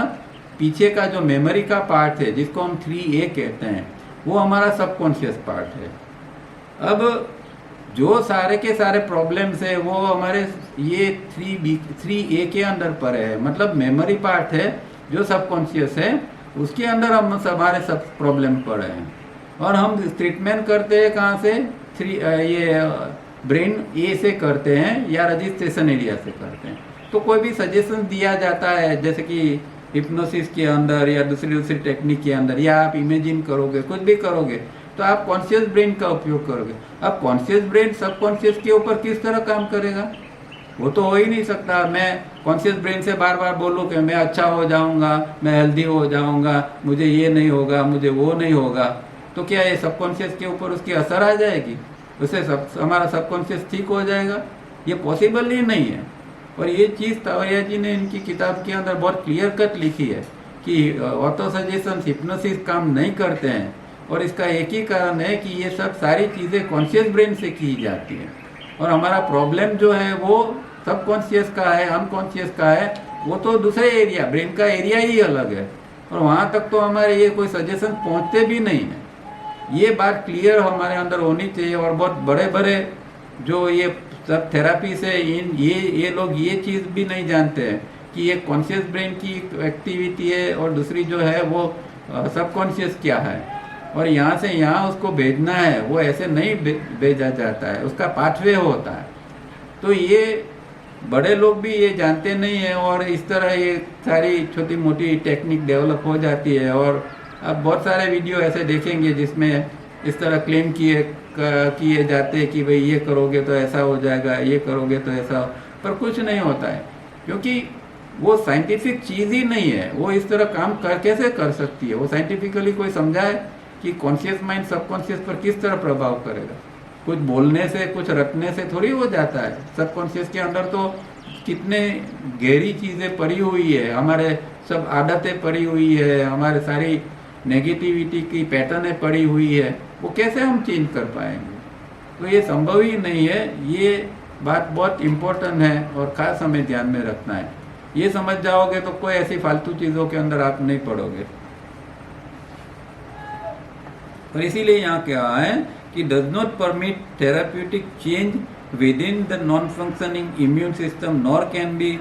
पीछे का जो मेमोरी का पार्ट है, जिसको हम 3A कहते हैं, वो हमारा सबकॉन्शियस पार्ट है। अब जो सारे के सारे प्रॉब्लम्स है वो हमारे ये 3A के अंदर पर है, मतलब मेमोरी पार्ट है जो सबकॉन्शियस है, उसके अंदर हम हमारे सब प्रॉब्लम पड़े हैं। और हम ट्रीटमेंट करते हैं कहाँ से, ये ब्रेन ए से करते हैं या रजिस्ट्रेशन एरिया से करते हैं। तो कोई भी सजेशन दिया जाता है, जैसे कि हिप्नोसिस के अंदर या दूसरी टेक्निक के अंदर, या आप इमेजिन करोगे, कुछ भी करोगे, तो आप कॉन्शियस ब्रेन का उपयोग करोगे। अब कॉन्शियस ब्रेन सबकॉन्शियस के ऊपर किस तरह काम करेगा, वो तो हो ही नहीं सकता। मैं कॉन्शियस ब्रेन से बार बार बोलूँ कि मैं अच्छा हो जाऊंगा, मैं हेल्दी हो जाऊंगा, मुझे ये नहीं होगा, मुझे वो नहीं होगा, तो क्या ये सबकॉन्शियस के ऊपर उसकी असर आ जाएगी, उससे हमारा सबकॉन्शियस ठीक हो जाएगा? ये पॉसिबल ही नहीं है। और ये चीज़ तवैया जी ने इनकी किताब के अंदर बहुत क्लियर कट लिखी है कि ऑटो सजेशन हिप्नोसिस काम नहीं करते हैं, और इसका एक ही कारण है कि ये सब सारी चीज़ें कॉन्शियस ब्रेन से की जाती हैं, और हमारा प्रॉब्लम जो है वो सबकॉन्शियस का है, अनकॉन्शियस का है, वो तो दूसरे एरिया, ब्रेन का एरिया ही अलग है, और वहाँ तक तो हमारे ये कोई सजेशन पहुँचते भी नहीं है। ये बात क्लियर हमारे अंदर होनी चाहिए। और बहुत बड़े बड़े जो ये सब थेरापी से ये लोग ये चीज़ भी नहीं जानते हैं कि ये कॉन्शियस ब्रेन की एक्टिविटी है और दूसरी जो है वो सबकॉन्शियस क्या है, और यहाँ से यहाँ उसको भेजना है, वो ऐसे नहीं भेजा जाता है, उसका पाथवे होता है। तो ये बड़े लोग भी ये जानते नहीं हैं, और इस तरह ये सारी छोटी मोटी टेक्निक डेवलप हो जाती है। और अब बहुत सारे वीडियो ऐसे देखेंगे जिसमें इस तरह क्लेम किए जाते हैं कि भाई ये करोगे तो ऐसा हो जाएगा, ये करोगे तो ऐसा, पर कुछ नहीं होता है, क्योंकि वो साइंटिफिक चीज़ ही नहीं है। वो इस तरह काम कैसे कर सकती है? वो साइंटिफिकली कोई समझाए कि कॉन्शियस माइंड सबकॉन्शियस पर किस तरह प्रभाव करेगा। कुछ बोलने से, कुछ रटने से थोड़ी हो जाता है। सबकॉन्शियस के अंदर तो कितने गहरी चीज़ें पड़ी हुई है, हमारे सब आदतें पड़ी हुई है, हमारे सारी नेगेटिविटी की पैटर्नें पड़ी हुई है, वो कैसे हम चेंज कर पाएंगे। तो ये संभव ही नहीं है। ये बात बहुत इम्पोर्टेंट है और ख़ास हमें ध्यान में रखना है। ये समझ जाओगे तो कोई ऐसी फालतू चीज़ों के अंदर आप नहीं पड़ोगे। और इसीलिए यहाँ क्या है कि does not permit therapeutic change within the non functioning immune system nor can be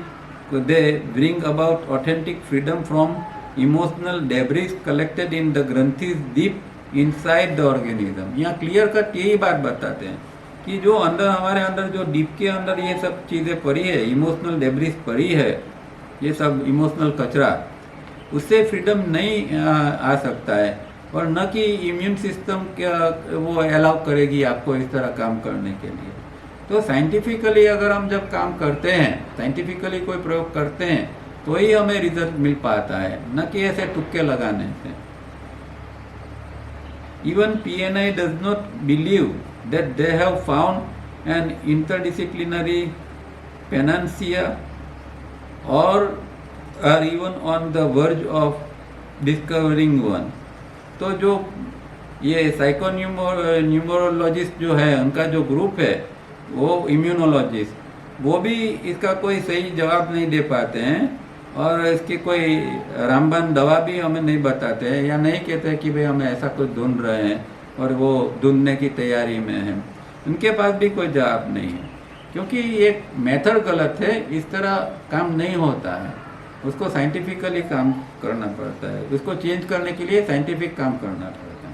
they bring about authentic freedom from emotional debris collected in the ग्रंथीज डीप इनसाइड द ऑर्गेनिज्म। यहाँ क्लियर कट यही बात बताते हैं कि जो अंदर हमारे अंदर जो डीप के अंदर ये सब चीज़ें पड़ी है, इमोशनल डेब्रिस पड़ी है, ये सब इमोशनल कचरा, उससे फ्रीडम नहीं आ सकता है। और न कि इम्यून सिस्टम क्या वो अलाउ करेगी आपको इस तरह काम करने के लिए। तो साइंटिफिकली अगर हम जब काम करते हैं, साइंटिफिकली कोई प्रयोग करते हैं, तो ही हमें रिजल्ट मिल पाता है, न कि ऐसे तुक्के लगाने से। Even PNI does not believe that they have found an interdisciplinary panacea or are even on the verge of discovering one. तो जो ये साइकोन्यूमरोलॉजिस्ट जो है, उनका जो ग्रुप है, वो इम्यूनोलॉजिस्ट, वो भी इसका कोई सही जवाब नहीं दे पाते हैं और इसकी कोई रामबाण दवा भी हमें नहीं बताते हैं या नहीं कहते हैं कि भाई हमें ऐसा कुछ ढूंढ रहे हैं और वो ढूंढने की तैयारी में है। उनके पास भी कोई जवाब नहीं है, क्योंकि ये मेथड गलत है। इस तरह काम नहीं होता है, उसको साइंटिफिकली काम करना पड़ता है। उसको चेंज करने के लिए साइंटिफिक काम करना पड़ता है।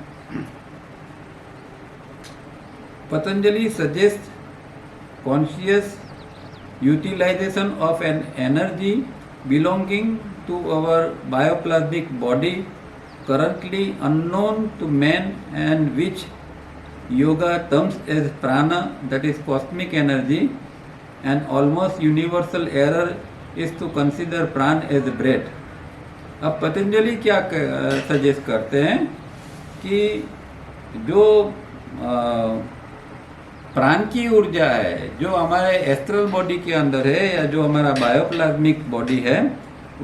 Patanjali suggest conscious utilization of an energy belonging to our bioplasmic body currently unknown to man and which yoga terms as prana, that is cosmic energy. An almost universal error is to consider प्राण as bread. अब पतंजलि क्या सजेस्ट करते हैं कि जो प्राण की ऊर्जा है, जो हमारे एस्ट्रल बॉडी के अंदर है या जो हमारा बायोप्लाज्मिक बॉडी है,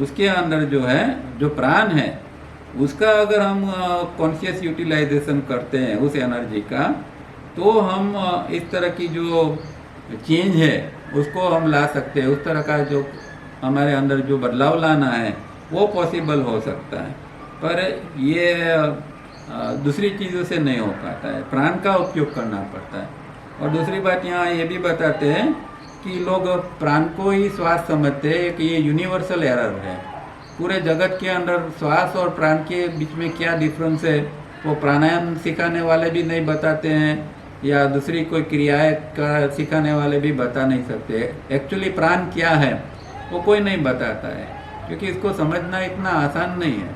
उसके अंदर जो है, जो प्राण है, उसका अगर हम कॉन्शियस यूटिलाइजेशन करते हैं उस एनर्जी का, तो हम इस तरह की जो चेंज है उसको हम ला सकते हैं। उस तरह का जो हमारे अंदर जो बदलाव लाना है वो पॉसिबल हो सकता है। पर ये दूसरी चीज़ों से नहीं हो पाता है, प्राण का उपयोग करना पड़ता है। और दूसरी बात यहाँ ये भी बताते हैं कि लोग प्राण को ही श्वास समझते हैं कि ये यूनिवर्सल एरर है। पूरे जगत के अंदर श्वास और प्राण के बीच में क्या डिफरेंस है वो प्राणायाम सिखाने वाले भी नहीं बताते हैं या दूसरी कोई क्रियाएं का सिखाने वाले भी बता नहीं सकते। एक्चुअली प्राण क्या है वो कोई नहीं बताता है, क्योंकि इसको समझना इतना आसान नहीं है।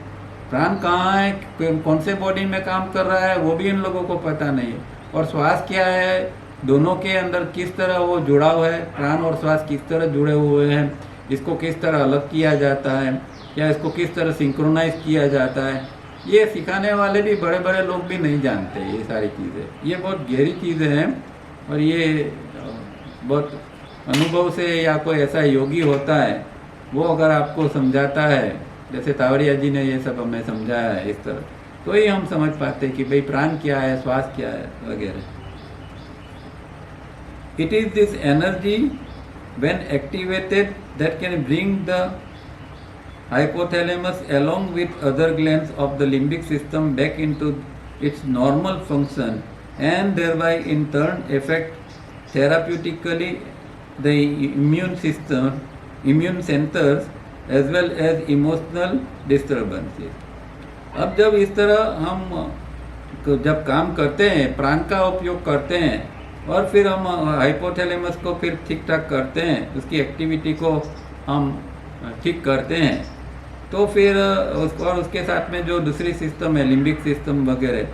प्राण कहाँ है, कौन से बॉडी में काम कर रहा है, वो भी इन लोगों को पता नहीं है। और श्वास क्या है, दोनों के अंदर किस तरह वो जुड़ाव है, प्राण और श्वास किस तरह जुड़े हुए हैं, इसको किस तरह अलग किया जाता है या इसको किस तरह सिंक्रोनाइज किया जाता है, ये सिखाने वाले भी बड़े बड़े लोग भी नहीं जानते। ये सारी चीज़ें ये बहुत गहरी चीज़ें हैं और ये बहुत अनुभव से या कोई ऐसा योगी होता है वो अगर आपको समझाता है, जैसे तावड़िया जी ने ये सब हमें समझाया है इस तरह, तो ही हम समझ पाते हैं कि भाई प्राण क्या है, श्वास क्या है वगैरह। It is this energy when activated that can bring the hypothalamus along with other glands of the limbic system back into its normal function and thereby in turn affect therapeutically the immune system, immune centers as well as emotional disturbances. अब जब इस तरह हम जब काम करते हैं, प्राण का उपयोग करते हैं और फिर हम हाइपोथैलेमस को फिर ठीक ठाक करते हैं, उसकी एक्टिविटी को हम ठीक करते हैं, तो फिर उसको और उसके साथ में जो दूसरी सिस्टम है, लिम्बिक सिस्टम वगैरह,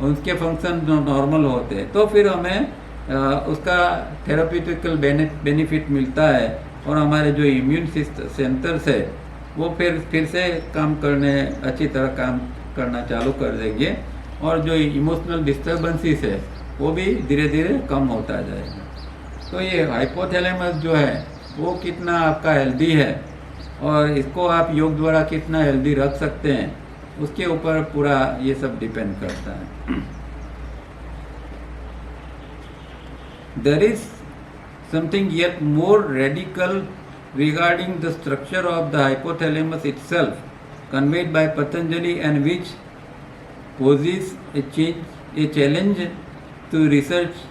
उसके फंक्शन जो नॉर्मल होते हैं, तो फिर हमें उसका थेराप्यूटिकल बेनिफिट मिलता है और हमारे जो इम्यून सेंटर्स है वो फिर से काम करने, अच्छी तरह काम करना चालू कर देंगे और जो इमोशनल डिस्टर्बेंसेस है वो भी धीरे धीरे कम होता जाएगा। तो ये हाइपोथैलेमस जो है वो कितना आपका हेल्दी है और इसको आप योग द्वारा कितना हेल्दी रख सकते हैं उसके ऊपर पूरा ये सब डिपेंड करता है। There is something yet more radical regarding the structure of the hypothalamus itself, conveyed by Patanjali, and which poses a challenge to research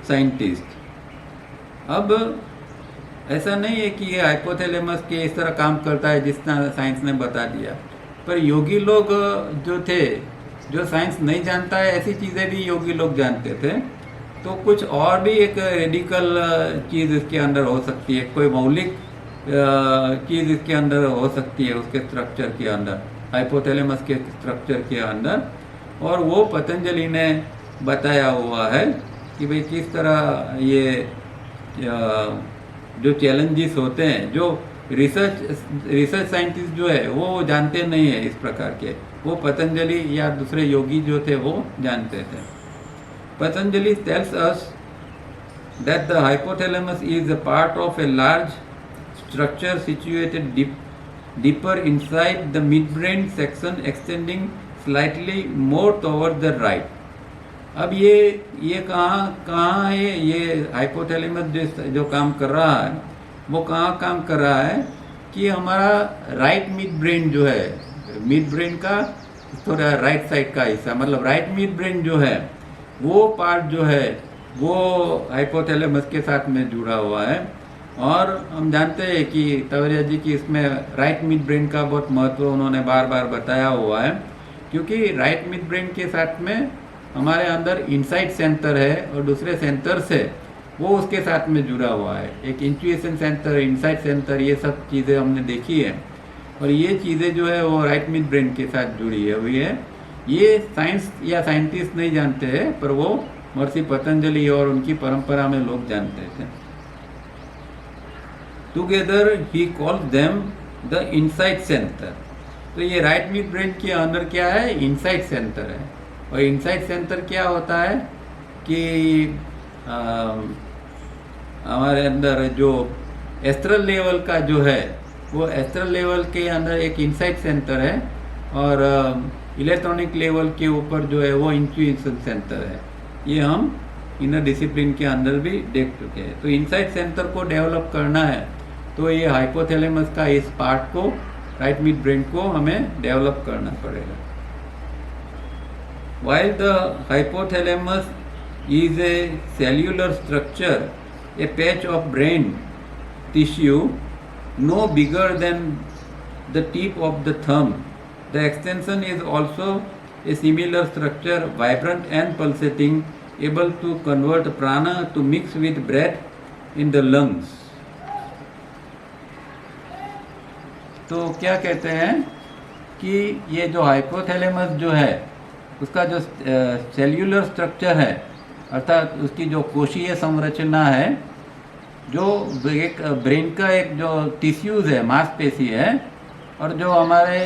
scientists. अब ऐसा नहीं है कि ये हाइपोथैलेमस के इस तरह काम करता है जिस तरह साइंस ने बता दिया, पर योगी लोग जो थे, जो साइंस नहीं जानता है ऐसी चीज़ें भी योगी लोग जानते थे। तो कुछ और भी एक रेडिकल चीज़ इसके अंदर हो सकती है, कोई मौलिक चीज़ इसके अंदर हो सकती है उसके स्ट्रक्चर के अंदर, हाइपोथैलेमस के स्ट्रक्चर के अंदर, और वो पतंजलि ने बताया हुआ है कि भाई किस तरह ये जो चैलेंजेस होते हैं, जो रिसर्च साइंटिस्ट जो है वो जानते नहीं है इस प्रकार के, वो पतंजलि या दूसरे योगी जो थे वो जानते थे। Patanjali tells us that the hypothalamus is a part of a large structure situated deeper inside the midbrain section, extending slightly more toward the right. अब ये कहाँ है ये हाइपोथैलेमस जो काम कर रहा है वो कहाँ काम कर रहा है कि हमारा राइट मिड ब्रेन जो है, मिड ब्रेन का थोड़ा राइट साइड का हिस्सा, मतलब राइट मिड ब्रेन जो है वो पार्ट जो है वो हाइपोथैलेमस के साथ में जुड़ा हुआ है। और हम जानते हैं कि तवरिया जी की इसमें राइट मिड ब्रेन का बहुत महत्व उन्होंने बार बार बताया हुआ है, क्योंकि राइट मिड ब्रेन के साथ में हमारे अंदर इनसाइट सेंटर है और दूसरे सेंटर से वो उसके साथ में जुड़ा हुआ है। एक इंट्यूशन सेंटर, इनसाइट सेंटर, ये सब चीज़ें हमने देखी है और ये चीज़ें जो है वो राइट मिड ब्रेन के साथ जुड़ी हुई है। ये साइंस या साइंटिस्ट नहीं जानते हैं, पर वो महर्षि पतंजलि और उनकी परंपरा में लोग जानते थे। Together he calls them the insight centre. तो ये राइट मिड ब्रेन के अंदर क्या है, इनसाइट सेंटर है। और इनसाइट सेंटर क्या होता है कि हमारे अंदर जो एस्ट्रल लेवल का जो है वो एस्ट्रल लेवल के अंदर एक इनसाइट सेंटर है और इलेक्ट्रॉनिक लेवल के ऊपर जो है वो इंट्यूशन सेंटर है। ये हम इनर डिसिप्लिन के अंदर भी देख चुके हैं। तो इनसाइट सेंटर को डेवलप करना है तो ये हाइपोथैलेमस का इस पार्ट को, राइट मिड ब्रेन को हमें डेवलप करना पड़ेगा। While the hypothalamus is a cellular structure, a patch of brain tissue no bigger than the tip of the thumb, the extension is also a similar structure, vibrant and pulsating, able to convert prana to mix with breath in the lungs. तो क्या कहते हैं कि ये जो हाइपोथैलेमस जो है उसका जो सेल्यूलर स्ट्रक्चर है, अर्थात उसकी जो कोशीय संरचना है, जो एक ब्रेन का एक जो टिश्यूज़ है, मांसपेशी है, और जो हमारे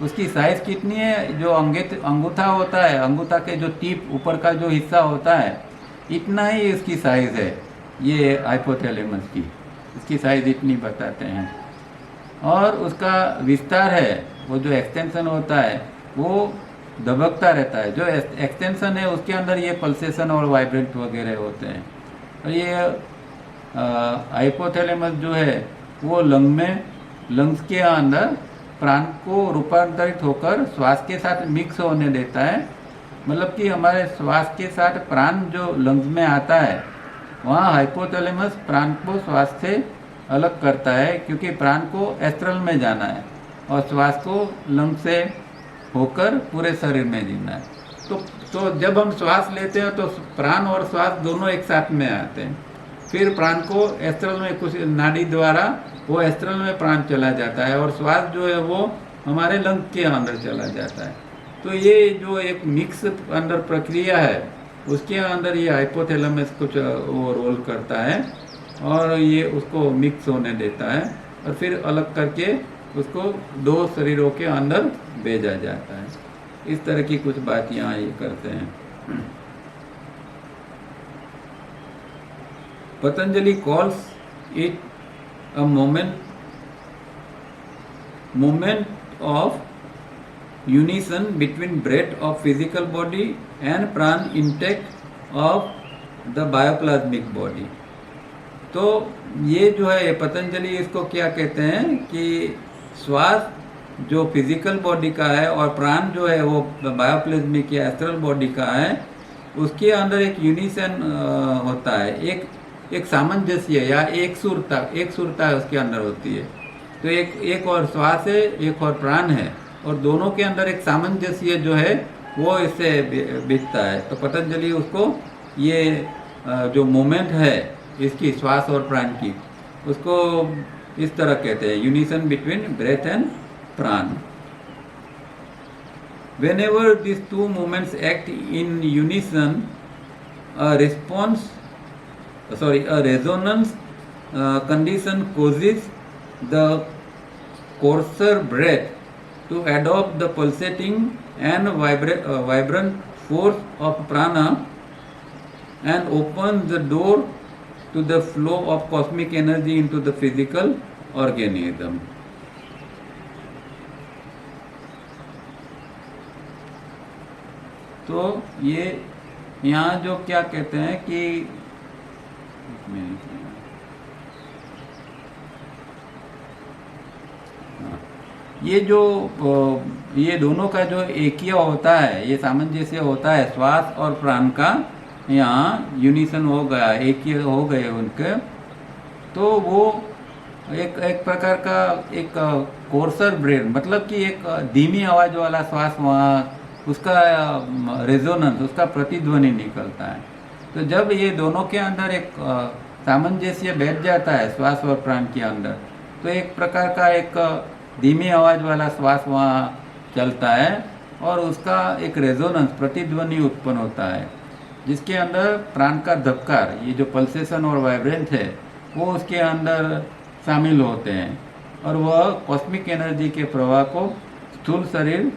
उसकी साइज़ कितनी है, जो अंगूठा होता है, अंगूठा के जो टिप ऊपर का जो हिस्सा होता है, इतना ही इसकी साइज़ है ये हाइपोथैलेमस की, इसकी साइज़ इतनी बताते हैं। और उसका विस्तार है, वो जो एक्सटेंशन होता है वो दबकता रहता है। जो एक्सटेंशन है उसके अंदर ये पल्सेशन और वाइब्रेंट वगैरह होते हैं। और ये हाइपोथैलेमस जो है वो लंग्स के अंदर प्राण को रूपांतरित होकर श्वास के साथ मिक्स होने देता है। मतलब कि हमारे श्वास के साथ प्राण जो लंग्स में आता है वहाँ हाइपोथैलेमस प्राण को श्वास से अलग करता है, क्योंकि प्राण को एस्ट्रल में जाना है और श्वास को लंग से होकर पूरे शरीर में जीना है। तो जब हम श्वास लेते हैं तो प्राण और श्वास दोनों एक साथ में आते हैं। फिर प्राण को एस्ट्रल में कुछ नाड़ी द्वारा वो एस्ट्रल में प्राण चला जाता है और श्वास जो है वो हमारे लंग के अंदर चला जाता है। तो ये जो एक मिक्स अंदर प्रक्रिया है उसके अंदर ये हाइपोथैलेमस कुछ वो रोल करता है और ये उसको मिक्स होने देता है और फिर अलग करके उसको दो शरीरों के अंदर भेजा जाता है। इस तरह की कुछ बात यहाँ ये करते हैं। Patanjali calls it a moment of unison between breath of physical body and pran intake of the bioplasmic body। तो ये जो है पतंजलि इसको क्या कहते हैं कि श्वास जो फिजिकल बॉडी का है और प्राण जो है वो बायोप्लाज्मिक या एस्ट्रल बॉडी का है, उसके अंदर एक यूनिसन होता है, एक सामंजस्य या एक सुरता उसके अंदर होती है। तो एक और श्वास है, एक और प्राण है, और दोनों के अंदर एक सामंजस्य जो है वो इससे बीतता है। तो पतंजलि उसको ये जो मोमेंट है इसकी श्वास और प्राण की, उसको इस तरह कहते हैं, यूनिसन बिटवीन ब्रेथ एंड प्राण। Whenever these two movements act in unison, a resonance condition causes the coarser breath to adopt the pulsating and vibrant force of prana and opens the door to the flow of cosmic energy into the physical organism। तो ये यहाँ जो क्या कहते हैं कि ये जो ये दोनों का जो एकीय होता है, ये सामंजस्य होता है श्वास और प्राण का, यहाँ यूनिसन हो गया, एकीय हो गए उनके, तो वो एक प्रकार का एक कोर्सर ब्रेन, मतलब कि एक धीमी आवाज वाला श्वास वहाँ उसका रेजोनेंस, उसका प्रतिध्वनि निकलता है। तो जब ये दोनों के अंदर एक सामंजस्य बैठ जाता है श्वास और प्राण के अंदर, तो एक प्रकार का एक धीमी आवाज वाला श्वास वहाँ चलता है और उसका एक रेजोनेंस प्रतिध्वनि उत्पन्न होता है, जिसके अंदर प्राण का धबकार, ये जो पल्सेशन और वाइब्रेंट है वो उसके अंदर शामिल होते हैं, और वह कॉस्मिक एनर्जी के प्रवाह को स्थूल शरीर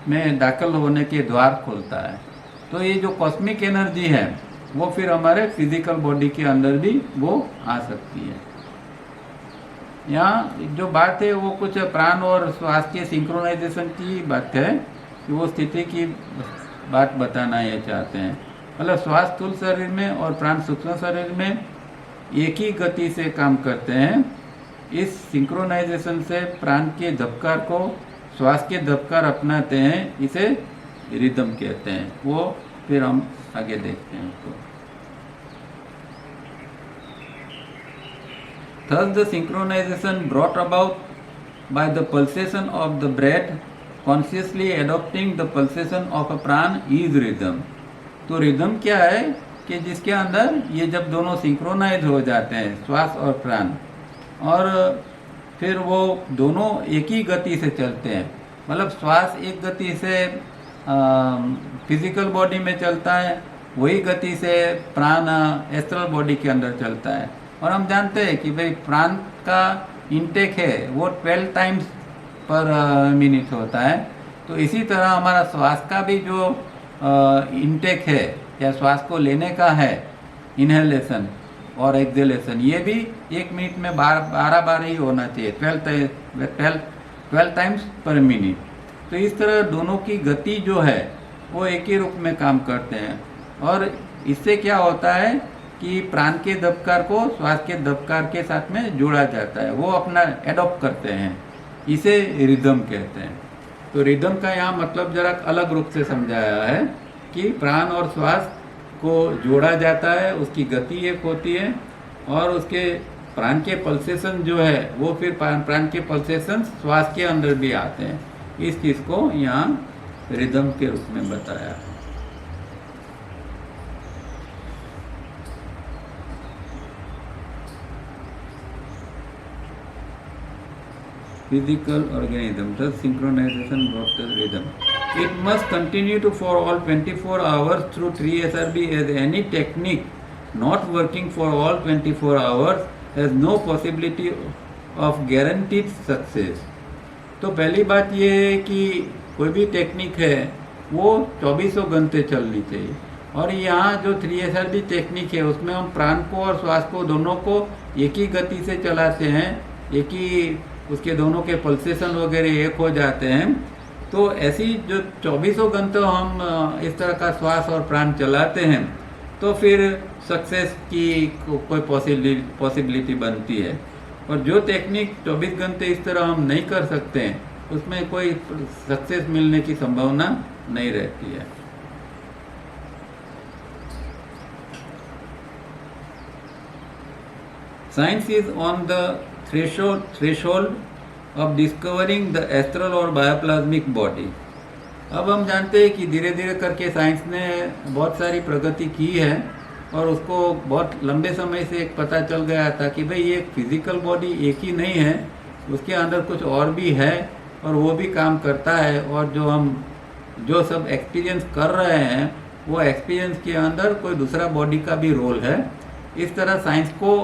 में दाखिल होने के द्वार खोलता है। तो ये जो कॉस्मिक एनर्जी है वो फिर हमारे फिजिकल बॉडी के अंदर भी वो आ सकती है। यहाँ जो बात है वो कुछ प्राण और श्वास के सिंक्रोनाइजेशन की बात है, कि वो स्थिति की बात बताना ये चाहते हैं। मतलब श्वास स्थूल शरीर में और प्राण सूक्ष्म शरीर में एक ही गति से काम करते हैं। इस सिंक्रोनाइजेशन से प्राण के धबकार को श्वास के धबकार अपनाते हैं, इसे रिदम कहते हैं। वो फिर हम आगे देखते हैं उसको। Thus the synchronization brought about by the pulsation of the breath consciously adopting the pulsation of a प्राण is rhythm। तो रिदम क्या है कि जिसके अंदर ये जब दोनों सिंक्रोनाइज हो जाते हैं श्वास और प्राण, और फिर वो दोनों एक ही गति से चलते हैं, मतलब श्वास एक गति से फिजिकल बॉडी में चलता है, वही गति से प्राण एस्ट्रल बॉडी के अंदर चलता है। और हम जानते हैं कि भाई प्राण का इनटेक है वो 12 टाइम्स पर मिनट होता है। तो इसी तरह हमारा श्वास का भी जो इनटेक है या श्वास को लेने का है, इनहेलेशन और एक्सहेलेशन, ये भी 1 मिनट में 12 बार ही होना चाहिए, 12 टाइम्स पर मिनट। तो इस तरह दोनों की गति जो है वो एक ही रूप में काम करते हैं, और इससे क्या होता है कि प्राण के धबकार को श्वास के धबकार के साथ में जोड़ा जाता है, वो अपना एडॉप्ट करते हैं, इसे रिदम कहते हैं। तो रिदम का यहाँ मतलब जरा अलग रूप से समझाया है कि प्राण और श्वास को जोड़ा जाता है, उसकी गति एक होती है, और उसके प्राण के पल्सेशन जो है वो फिर प्राण के पल्सेशन श्वास के अंदर भी आते हैं। इस चीज़ को यहाँ रिदम के रूप में बताया है। Physical organism, thus synchronization brought the rhythm. It must continue to for all 24 hours through 3SRB, as any technique not working for all 24 hours has no possibility of guaranteed success। तो पहली बात ये है कि कोई भी टेक्निक है वो 2400 घंटे चलनी चाहिए। और यहाँ जो 3SRB टेक्निक है उसमें हम प्राण को और श्वास को दोनों को एक ही गति से चलाते हैं, एक ही उसके दोनों के पल्सेशन वगैरह एक हो जाते हैं। तो ऐसी जो 2400 घंटे हम इस तरह का श्वास और प्राण चलाते हैं तो फिर सक्सेस की कोई पॉसिबिलिटी बनती है। और जो टेक्निक 24 घंटे इस तरह हम नहीं कर सकते हैं उसमें कोई सक्सेस मिलने की संभावना नहीं रहती है। Science is on the threshold of discovering the astral और बायोप्लाज्मिक बॉडी। अब हम जानते हैं कि धीरे धीरे करके साइंस ने बहुत सारी प्रगति की है और उसको बहुत लंबे समय से एक पता चल गया था कि भाई ये फिजिकल बॉडी एक ही नहीं है, उसके अंदर कुछ और भी है और वो भी काम करता है। और जो सब एक्सपीरियंस कर रहे हैं वो एक्सपीरियंस के अंदर कोई दूसरा बॉडी का भी रोल है। इस तरह साइंस को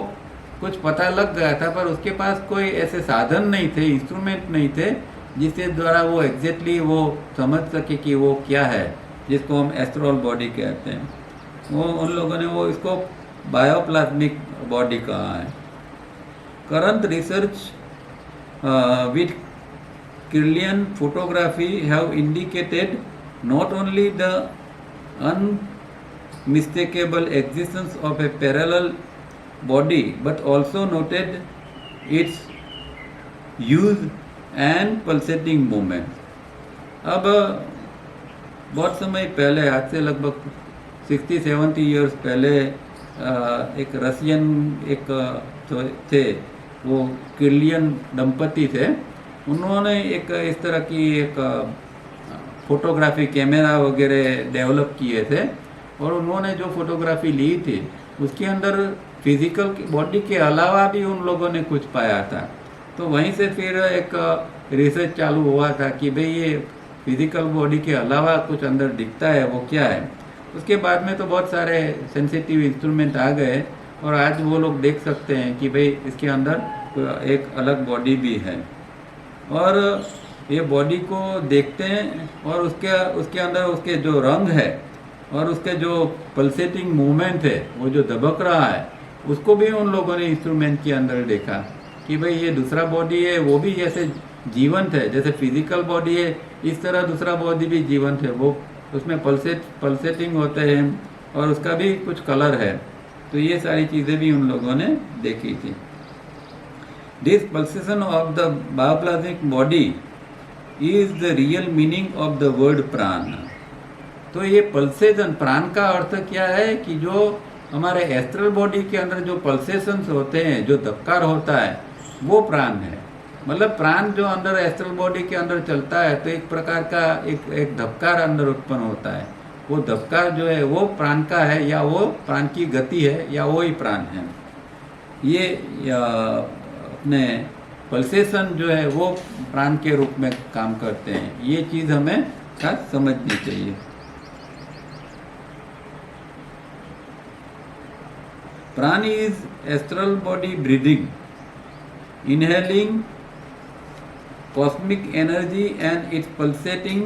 कुछ पता लग गया था, पर उसके पास कोई ऐसे साधन नहीं थे, इंस्ट्रूमेंट नहीं थे जिसके द्वारा वो एग्जैक्टली वो समझ सके कि वो क्या है, जिसको हम एस्ट्रल बॉडी कहते हैं। वो उन लोगों ने वो इसको बायोप्लाज्मिक बॉडी कहा है। Current research with Kirlian photography have indicated not only the unmistakable existence of a parallel body but also noted its use and pulsating movement। अब बहुत समय पहले, आज से लगभग 60-70 ईयर्स पहले एक रशियन थे, वो किर्लियन दंपति थे। उन्होंने एक इस तरह की एक फोटोग्राफी कैमरा वगैरह डेवलप किए थे और उन्होंने जो फोटोग्राफी ली थी उसके अंदर फिजिकल बॉडी के अलावा भी उन लोगों ने कुछ पाया था। तो वहीं से फिर एक रिसर्च चालू हुआ था कि भाई ये फिजिकल बॉडी के अलावा कुछ अंदर दिखता है, वो क्या है। उसके बाद में तो बहुत सारे सेंसिटिव इंस्ट्रूमेंट आ गए और आज वो लोग देख सकते हैं कि भाई इसके अंदर एक अलग बॉडी भी है। और ये बॉडी को देखते हैं और उसके अंदर उसके जो रंग है और उसके जो पल्सेटिंग मूवमेंट है, वो जो दबक रहा है, उसको भी उन लोगों ने इंस्ट्रूमेंट के अंदर देखा कि भाई ये दूसरा बॉडी है, वो भी जैसे जीवंत है, जैसे फिजिकल बॉडी है इस तरह दूसरा बॉडी भी जीवंत है, वो उसमें पल्सेटिंग होते हैं और उसका भी कुछ कलर है। तो ये सारी चीज़ें भी उन लोगों ने देखी थी। This pulsation of the bioplasmic body is the real meaning of the word प्राण। तो ये पल्सेशन, प्राण का अर्थ क्या है कि जो हमारे एस्ट्रल बॉडी के अंदर जो पल्सेशंस होते हैं, जो धबकार होता है, वो प्राण है। मतलब प्राण जो अंदर एस्ट्रल बॉडी के अंदर चलता है तो एक प्रकार का एक धबकार अंदर उत्पन्न होता है। वो धबकार जो है वो प्राण का है या वो प्राण की गति है या वो ही प्राण है। ये अपने पल्सेशन जो है वो प्राण के रूप में काम करते हैं। ये चीज़ हमें खास समझनी चाहिए। प्राण is astral body breathing, inhaling cosmic energy and its pulsating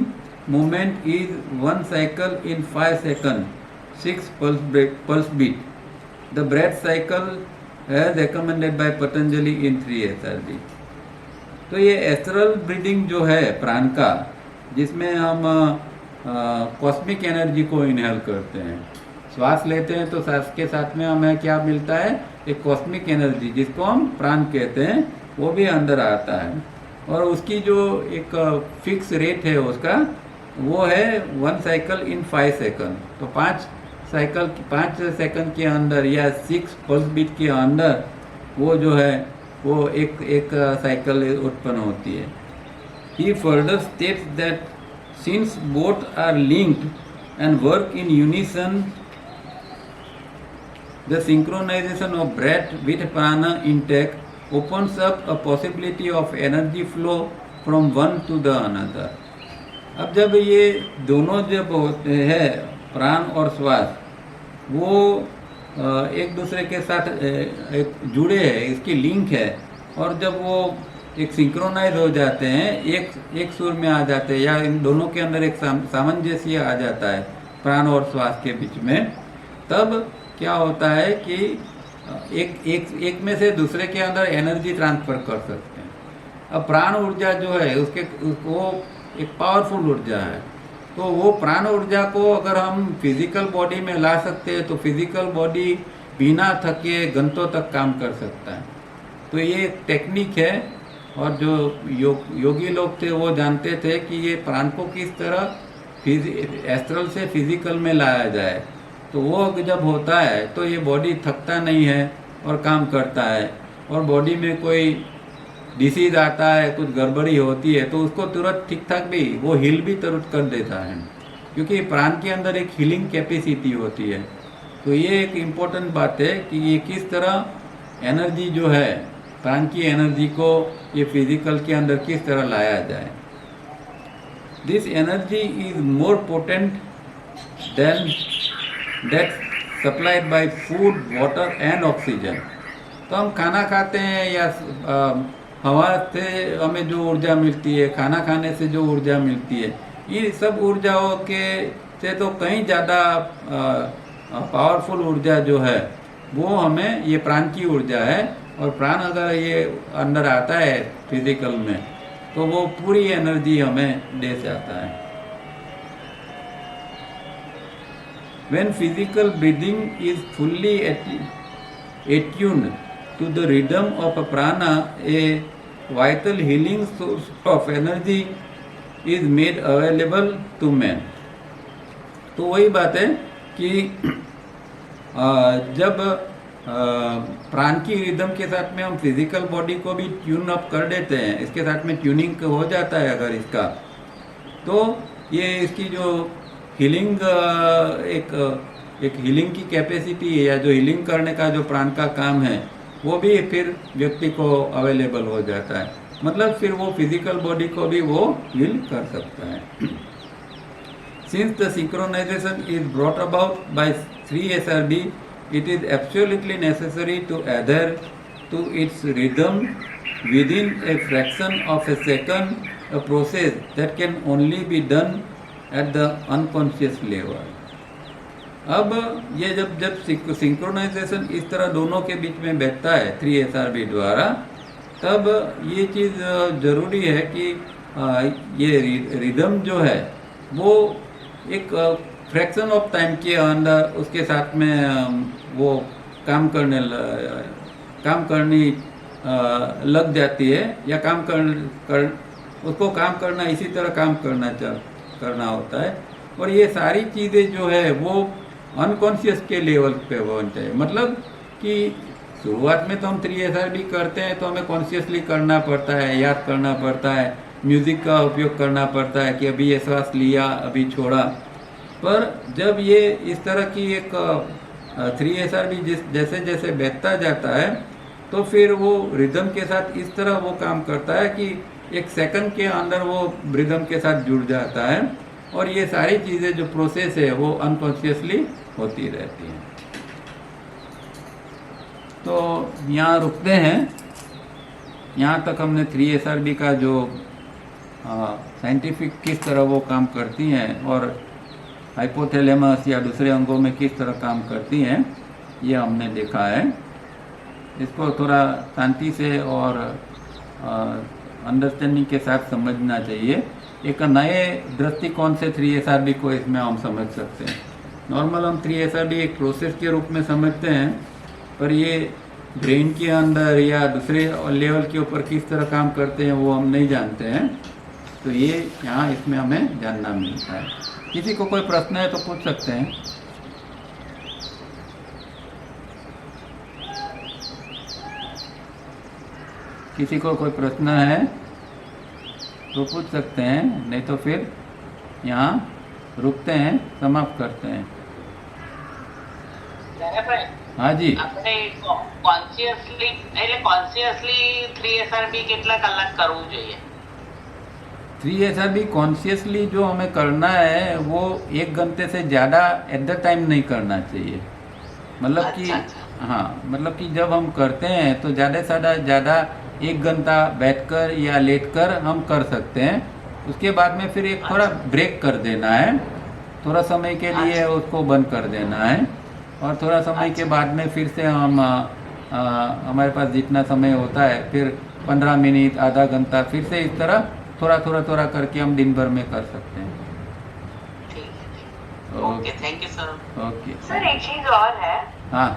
movement is 1 cycle in 5 seconds, 6 pulse beat. The breath cycle as recommended by Patanjali in 3SRB। तो ये एस्ट्रल ब्रीदिंग जो है प्राण का, जिसमें हम कॉस्मिक एनर्जी को इनहेल करते हैं, श्वास लेते हैं तो श्वास के साथ में हमें क्या मिलता है, एक कॉस्मिक एनर्जी जिसको हम प्राण कहते हैं, वो भी अंदर आता है। और उसकी जो एक फिक्स रेट है उसका, वो है 1 साइकिल इन 5 सेकंड। तो 5 सेकंड के अंदर या 6 पल्स बीट के अंदर वो जो है वो एक साइकिल उत्पन्न होती है। He further states that since both are linked and work in unison, the synchronization of breath with prana intake opens up a possibility of energy flow from one to the another। अब जब ये दोनों जब होते हैं, प्राण और श्वास, वो एक दूसरे के साथ एक जुड़े हैं, इसकी लिंक है, और जब वो एक सिंक्रोनाइज हो जाते हैं, एक सुर में आ जाते हैं, या इन दोनों के अंदर एक सामंजस्य आ जाता है प्राण और श्वास के बीच में, तब क्या होता है कि एक में से दूसरे के अंदर एनर्जी ट्रांसफर कर सकते हैं। अब प्राण ऊर्जा जो है वो एक पावरफुल ऊर्जा है, तो वो प्राण ऊर्जा को अगर हम फिजिकल बॉडी में ला सकते हैं तो फिजिकल बॉडी बिना थके घंटों तक काम कर सकता है। तो ये एक टेक्निक है, और जो योगी लोग थे वो जानते थे कि ये प्राण को किस तरह एस्ट्रल से फिजिकल में लाया जाए। तो वो जब होता है तो ये बॉडी थकता नहीं है और काम करता है, और बॉडी में कोई डिसीज आता है, कुछ गड़बड़ी होती है तो उसको तुरंत ठीक ठाक भी वो हील भी तुरंत कर देता है, क्योंकि प्राण के अंदर एक हीलिंग कैपेसिटी होती है। तो ये एक इम्पोर्टेंट बात है कि ये किस तरह एनर्जी जो है, प्राण की एनर्जी को ये फिजिकल के अंदर किस तरह लाया जाए। This energy is more potent then that supplied by food, water and oxygen. तो हम खाना खाते हैं या हवा से हमें जो ऊर्जा मिलती है, खाना खाने से जो ऊर्जा मिलती है, ये सब ऊर्जाओं के से तो कहीं ज़्यादा पावरफुल ऊर्जा जो है वो हमें ये प्राण की ऊर्जा है। और प्राण अगर ये अंदर आता है फिजिकल में तो वो पूरी एनर्जी हमें दे जाता है। When physical breathing is fully attuned to the rhythm of a prana, a vital healing source of energy is made available to man. तो वही बात है कि जब प्राण की रिदम के साथ में हम फिजिकल बॉडी को भी ट्यून अप कर देते हैं, इसके साथ में ट्यूनिंग हो जाता है अगर इसका, तो ये इसकी जो हीलिंग एक हीलिंग की कैपेसिटी है, या जो हीलिंग करने का जो प्राण का काम है वो भी फिर व्यक्ति को अवेलेबल हो जाता है। मतलब फिर वो फिजिकल बॉडी को भी वो हील कर सकता है। Since the synchronization is brought about by 3SRB, it is absolutely necessary to adhere to its rhythm within a fraction of a second, a process that can only be done at the unconscious level. अब ये जब सिंक्रोनाइजेशन इस तरह दोनों के बीच में बैठता है 3SRB द्वारा, तब ये चीज़ ज़रूरी है कि ये रिदम जो है वो एक फ्रैक्शन ऑफ टाइम के अंदर उसके साथ में वो काम करनी लग जाती है, या उसको काम करना इसी तरह काम करना होता है। और ये सारी चीज़ें जो है वो अनकॉन्शियस के लेवल पे बनते हैं। मतलब कि शुरुआत में तो हम 3SRB करते हैं तो हमें कॉन्शियसली करना पड़ता है, याद करना पड़ता है, म्यूज़िक का उपयोग करना पड़ता है कि अभी ये श्वास लिया, अभी छोड़ा। पर जब ये इस तरह की एक 3SRB जैसे जैसे बैठता जाता है तो फिर वो रिदम के साथ इस तरह वो काम करता है कि एक सेकंड के अंदर वो रिदम के साथ जुड़ जाता है, और ये सारी चीज़ें जो प्रोसेस है वो अनकॉन्शियसली होती रहती हैं। तो यहाँ रुकते हैं। यहाँ तक हमने 3SRB का जो साइंटिफिक किस तरह वो काम करती हैं और हाइपोथैलेमस या दूसरे अंगों में किस तरह काम करती हैं, ये हमने देखा है। इसको थोड़ा शांति से और अंडरस्टैंडिंग के साथ समझना चाहिए। एक नए दृष्टिकोण से 3SRB को इसमें हम समझ सकते हैं। नॉर्मल हम 3SRB एक प्रोसेस के रूप में समझते हैं, पर ये ब्रेन के अंदर या दूसरे लेवल के ऊपर किस तरह काम करते हैं वो हम नहीं जानते हैं। तो ये यहाँ इसमें हमें जानना मिलता है। किसी को कोई प्रश्न है तो पूछ सकते हैं। किसी को कोई प्रश्न है तो पूछ सकते हैं, नहीं तो फिर यहाँ रुकते हैं, समाप्त करते हैं। हाँ जी, આપણે કોન્શિયસલી 3SRB કેટલા કલાક કરવું જોઈએ? 3SRB कॉन्शियसली जो हमें करना है वो 1 घंटे से ज़्यादा एट द टाइम नहीं करना चाहिए। मतलब कि हाँ, मतलब कि जब हम करते हैं तो ज़्यादा से ज़्यादा 1 घंटा बैठकर या लेटकर हम कर सकते हैं। उसके बाद में फिर एक थोड़ा ब्रेक कर देना है, थोड़ा समय के लिए उसको बंद कर देना है, और थोड़ा समय के बाद में फिर से हम हमारे पास जितना समय होता है फिर 15 मिनट आधा घंटा फिर से इस तरह थोड़ा करके हम दिन भर में कर सकते हैं। ठीक है, okay, thank you sir. Okay sir एक चीज और है, हाँ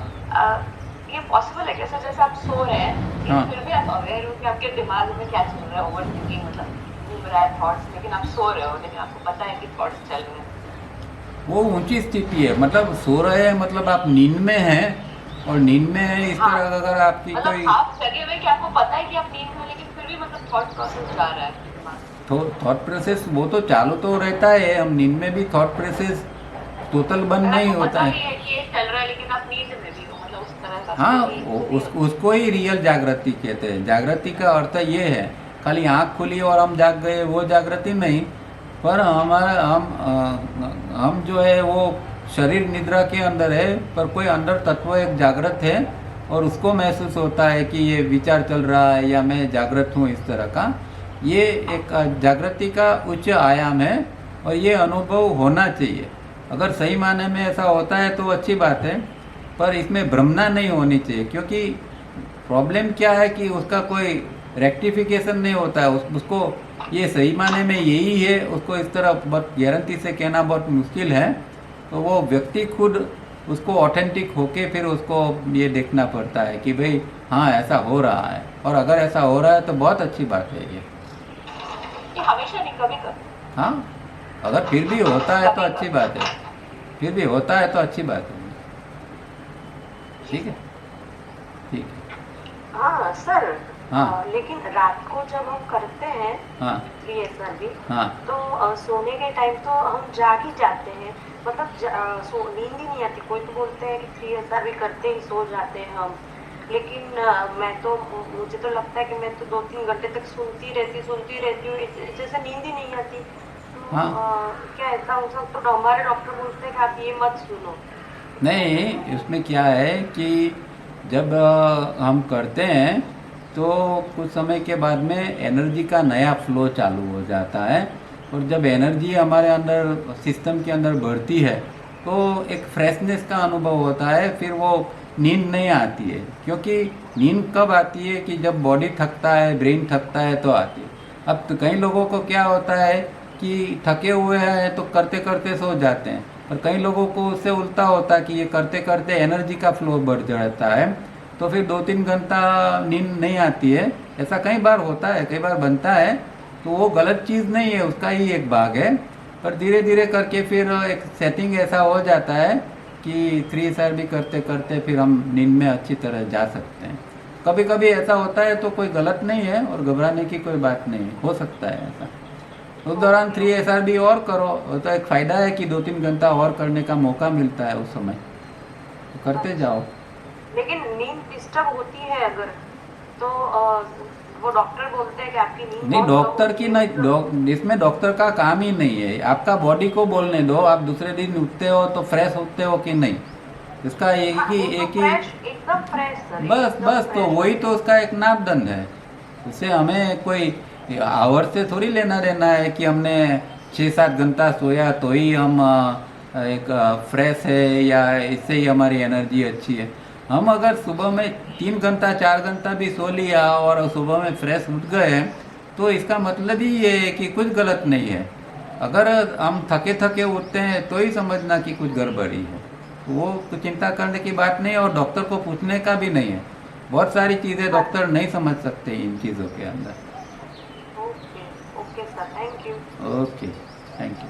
ये पॉसिबल है क्या सर, जैसे आप सो रहे हैं लेकिन हाँ। फिर भी आप अवेयर हो कि आपके दिमाग में क्या चल रहा है, ओवर थिंकिंग मतलब घूम रहा है थॉट्स, लेकिन आप सो रहे हो लेकिन आपको पता है कि थॉट्स चल रहे हैं। वो ऊंची स्थिति है, मतलब सो रहे हैं मतलब आप नींद में हैं, और नींद में है इस तरह अगर आपकी कोई मतलब आप जगे हुए कि आपको पता है कि आप नींद में, लेकिन फिर भी मतलब थॉट प्रोसेस जा रहा है दिमाग। थॉट प्रोसेस वो तो चालू तो रहता है, हम नींद में भी थॉट प्रोसेस टोटल बंद नहीं होता है। पता कि ये चल रहा है लेकिन आप नींद में भी हो, मतलब उस तरह का। हाँ उसको ही रियल जागृति कहते हैं। जागृति का अर्थ ये है खाली आँख खुली और हम जाग गए वो जागृति नहीं, पर हमारा हम जो है वो शरीर निद्रा के अंदर है, पर कोई अंदर तत्व एक जागृत है और उसको महसूस होता है कि ये विचार चल रहा है या मैं जागृत हूँ, इस तरह का। ये एक जागृति का उच्च आयाम है और ये अनुभव होना चाहिए। अगर सही मायने में ऐसा होता है तो अच्छी बात है, पर इसमें भ्रमना नहीं होनी चाहिए, क्योंकि प्रॉब्लम क्या है कि उसका कोई रेक्टिफिकेशन नहीं होता है। उसको ये सही मायने में यही है, उसको इस तरह बहुत गारंटी से कहना बहुत मुश्किल है। तो वो व्यक्ति खुद उसको ऑथेंटिक होके फिर उसको ये देखना पड़ता है कि भाई हाँ ऐसा हो रहा है, और अगर ऐसा हो रहा है तो बहुत अच्छी बात है ये। हमेशा नहीं, कभी कभी। हाँ अगर फिर भी होता है तो अच्छी बात है, फिर भी होता है तो अच्छी बात है। ठीक है, ठीक है। हाँ सर। हाँ। लेकिन रात को जब हम करते हैं हाँ 3SR भी, हाँ तो सोने के टाइम तो हम जाग ही जाते हैं, मतलब नींद ही नहीं आती। कोई तो बोलते हैं कि 3SR भी करते ही सो जाते हैं हम, लेकिन मुझे तो लगता है कि मैं तो 2-3 घंटे तक सुनती रहती हूँ, जैसे नींद ही नहीं आती। तो हाँ। क्या ऐसा हो सकता? तो हमारे डॉक्टर बोलते हैं कि आप ये मत सुनो। नहीं, इसमें क्या है कि जब हम करते हैं तो कुछ समय के बाद में एनर्जी का नया फ्लो चालू हो जाता है, और जब एनर्जी हमारे अंदर सिस्टम के अंदर बढ़ती है तो एक फ्रेशनेस का अनुभव होता है। फिर वो नींद नहीं आती है, क्योंकि नींद कब आती है कि जब बॉडी थकता है, ब्रेन थकता है तो आती है। अब तो कई लोगों को क्या होता है कि थके हुए हैं तो करते करते सो जाते हैं, और कई लोगों को उससे उल्टा होता है कि ये करते करते एनर्जी का फ्लो बढ़ जाता है, तो फिर 2-3 घंटा नींद नहीं आती है। ऐसा कई बार होता है, कई बार बनता है, तो वो गलत चीज़ नहीं है, उसका ही एक भाग है। पर धीरे धीरे करके फिर एक सेटिंग ऐसा हो जाता है कि 3SR भी करते करते फिर हम नींद में अच्छी तरह जा सकते हैं। कभी कभी ऐसा होता है तो कोई गलत नहीं है और घबराने की कोई बात नहीं है, हो सकता है ऐसा। उस दौरान 3SR भी और करो, तो एक फ़ायदा है कि 2-3 घंटा और करने का मौका मिलता है उस समय, तो करते जाओ। लेकिन नींद डिस्टर्ब होती है अगर, तो वो डॉक्टर बोलते हैं कि आपकी नींद नहीं, बहुत डॉक्टर कम की होती है। नहीं, इसमें डॉक्टर का काम ही नहीं है। आपका बॉडी को बोलने दो, आप दूसरे दिन उठते हो तो फ्रेश उठते हो कि नहीं, इसका एक हाँ, ही वो तो एक ही fresh, एकदम फ्रेश सर, बस एकदम बस तो fresh। वही तो उसका एक मापदंड है। उससे हमें कोई आवर से थोड़ी लेना देना है कि हमने 6-7 घंटा सोया तो ही हम एक फ्रेश है या इससे ही हमारी एनर्जी अच्छी है। हम अगर सुबह में 3 घंटा 4 घंटा भी सो लिया और सुबह में फ्रेश उठ गए तो इसका मतलब ही ये है कि कुछ गलत नहीं है। अगर हम थके थके उठते हैं तो ही समझना कि कुछ गड़बड़ी है, वो तो चिंता करने की बात नहीं है, और डॉक्टर को पूछने का भी नहीं है। बहुत सारी चीज़ें डॉक्टर नहीं समझ सकते इन चीज़ों के अंदर। Okay okay sir, thank you. Okay, thank you.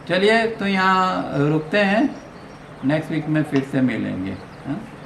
चलिए तो यहाँ रुकते हैं, नेक्स्ट वीक में फिर से मिलेंगे। हाँ।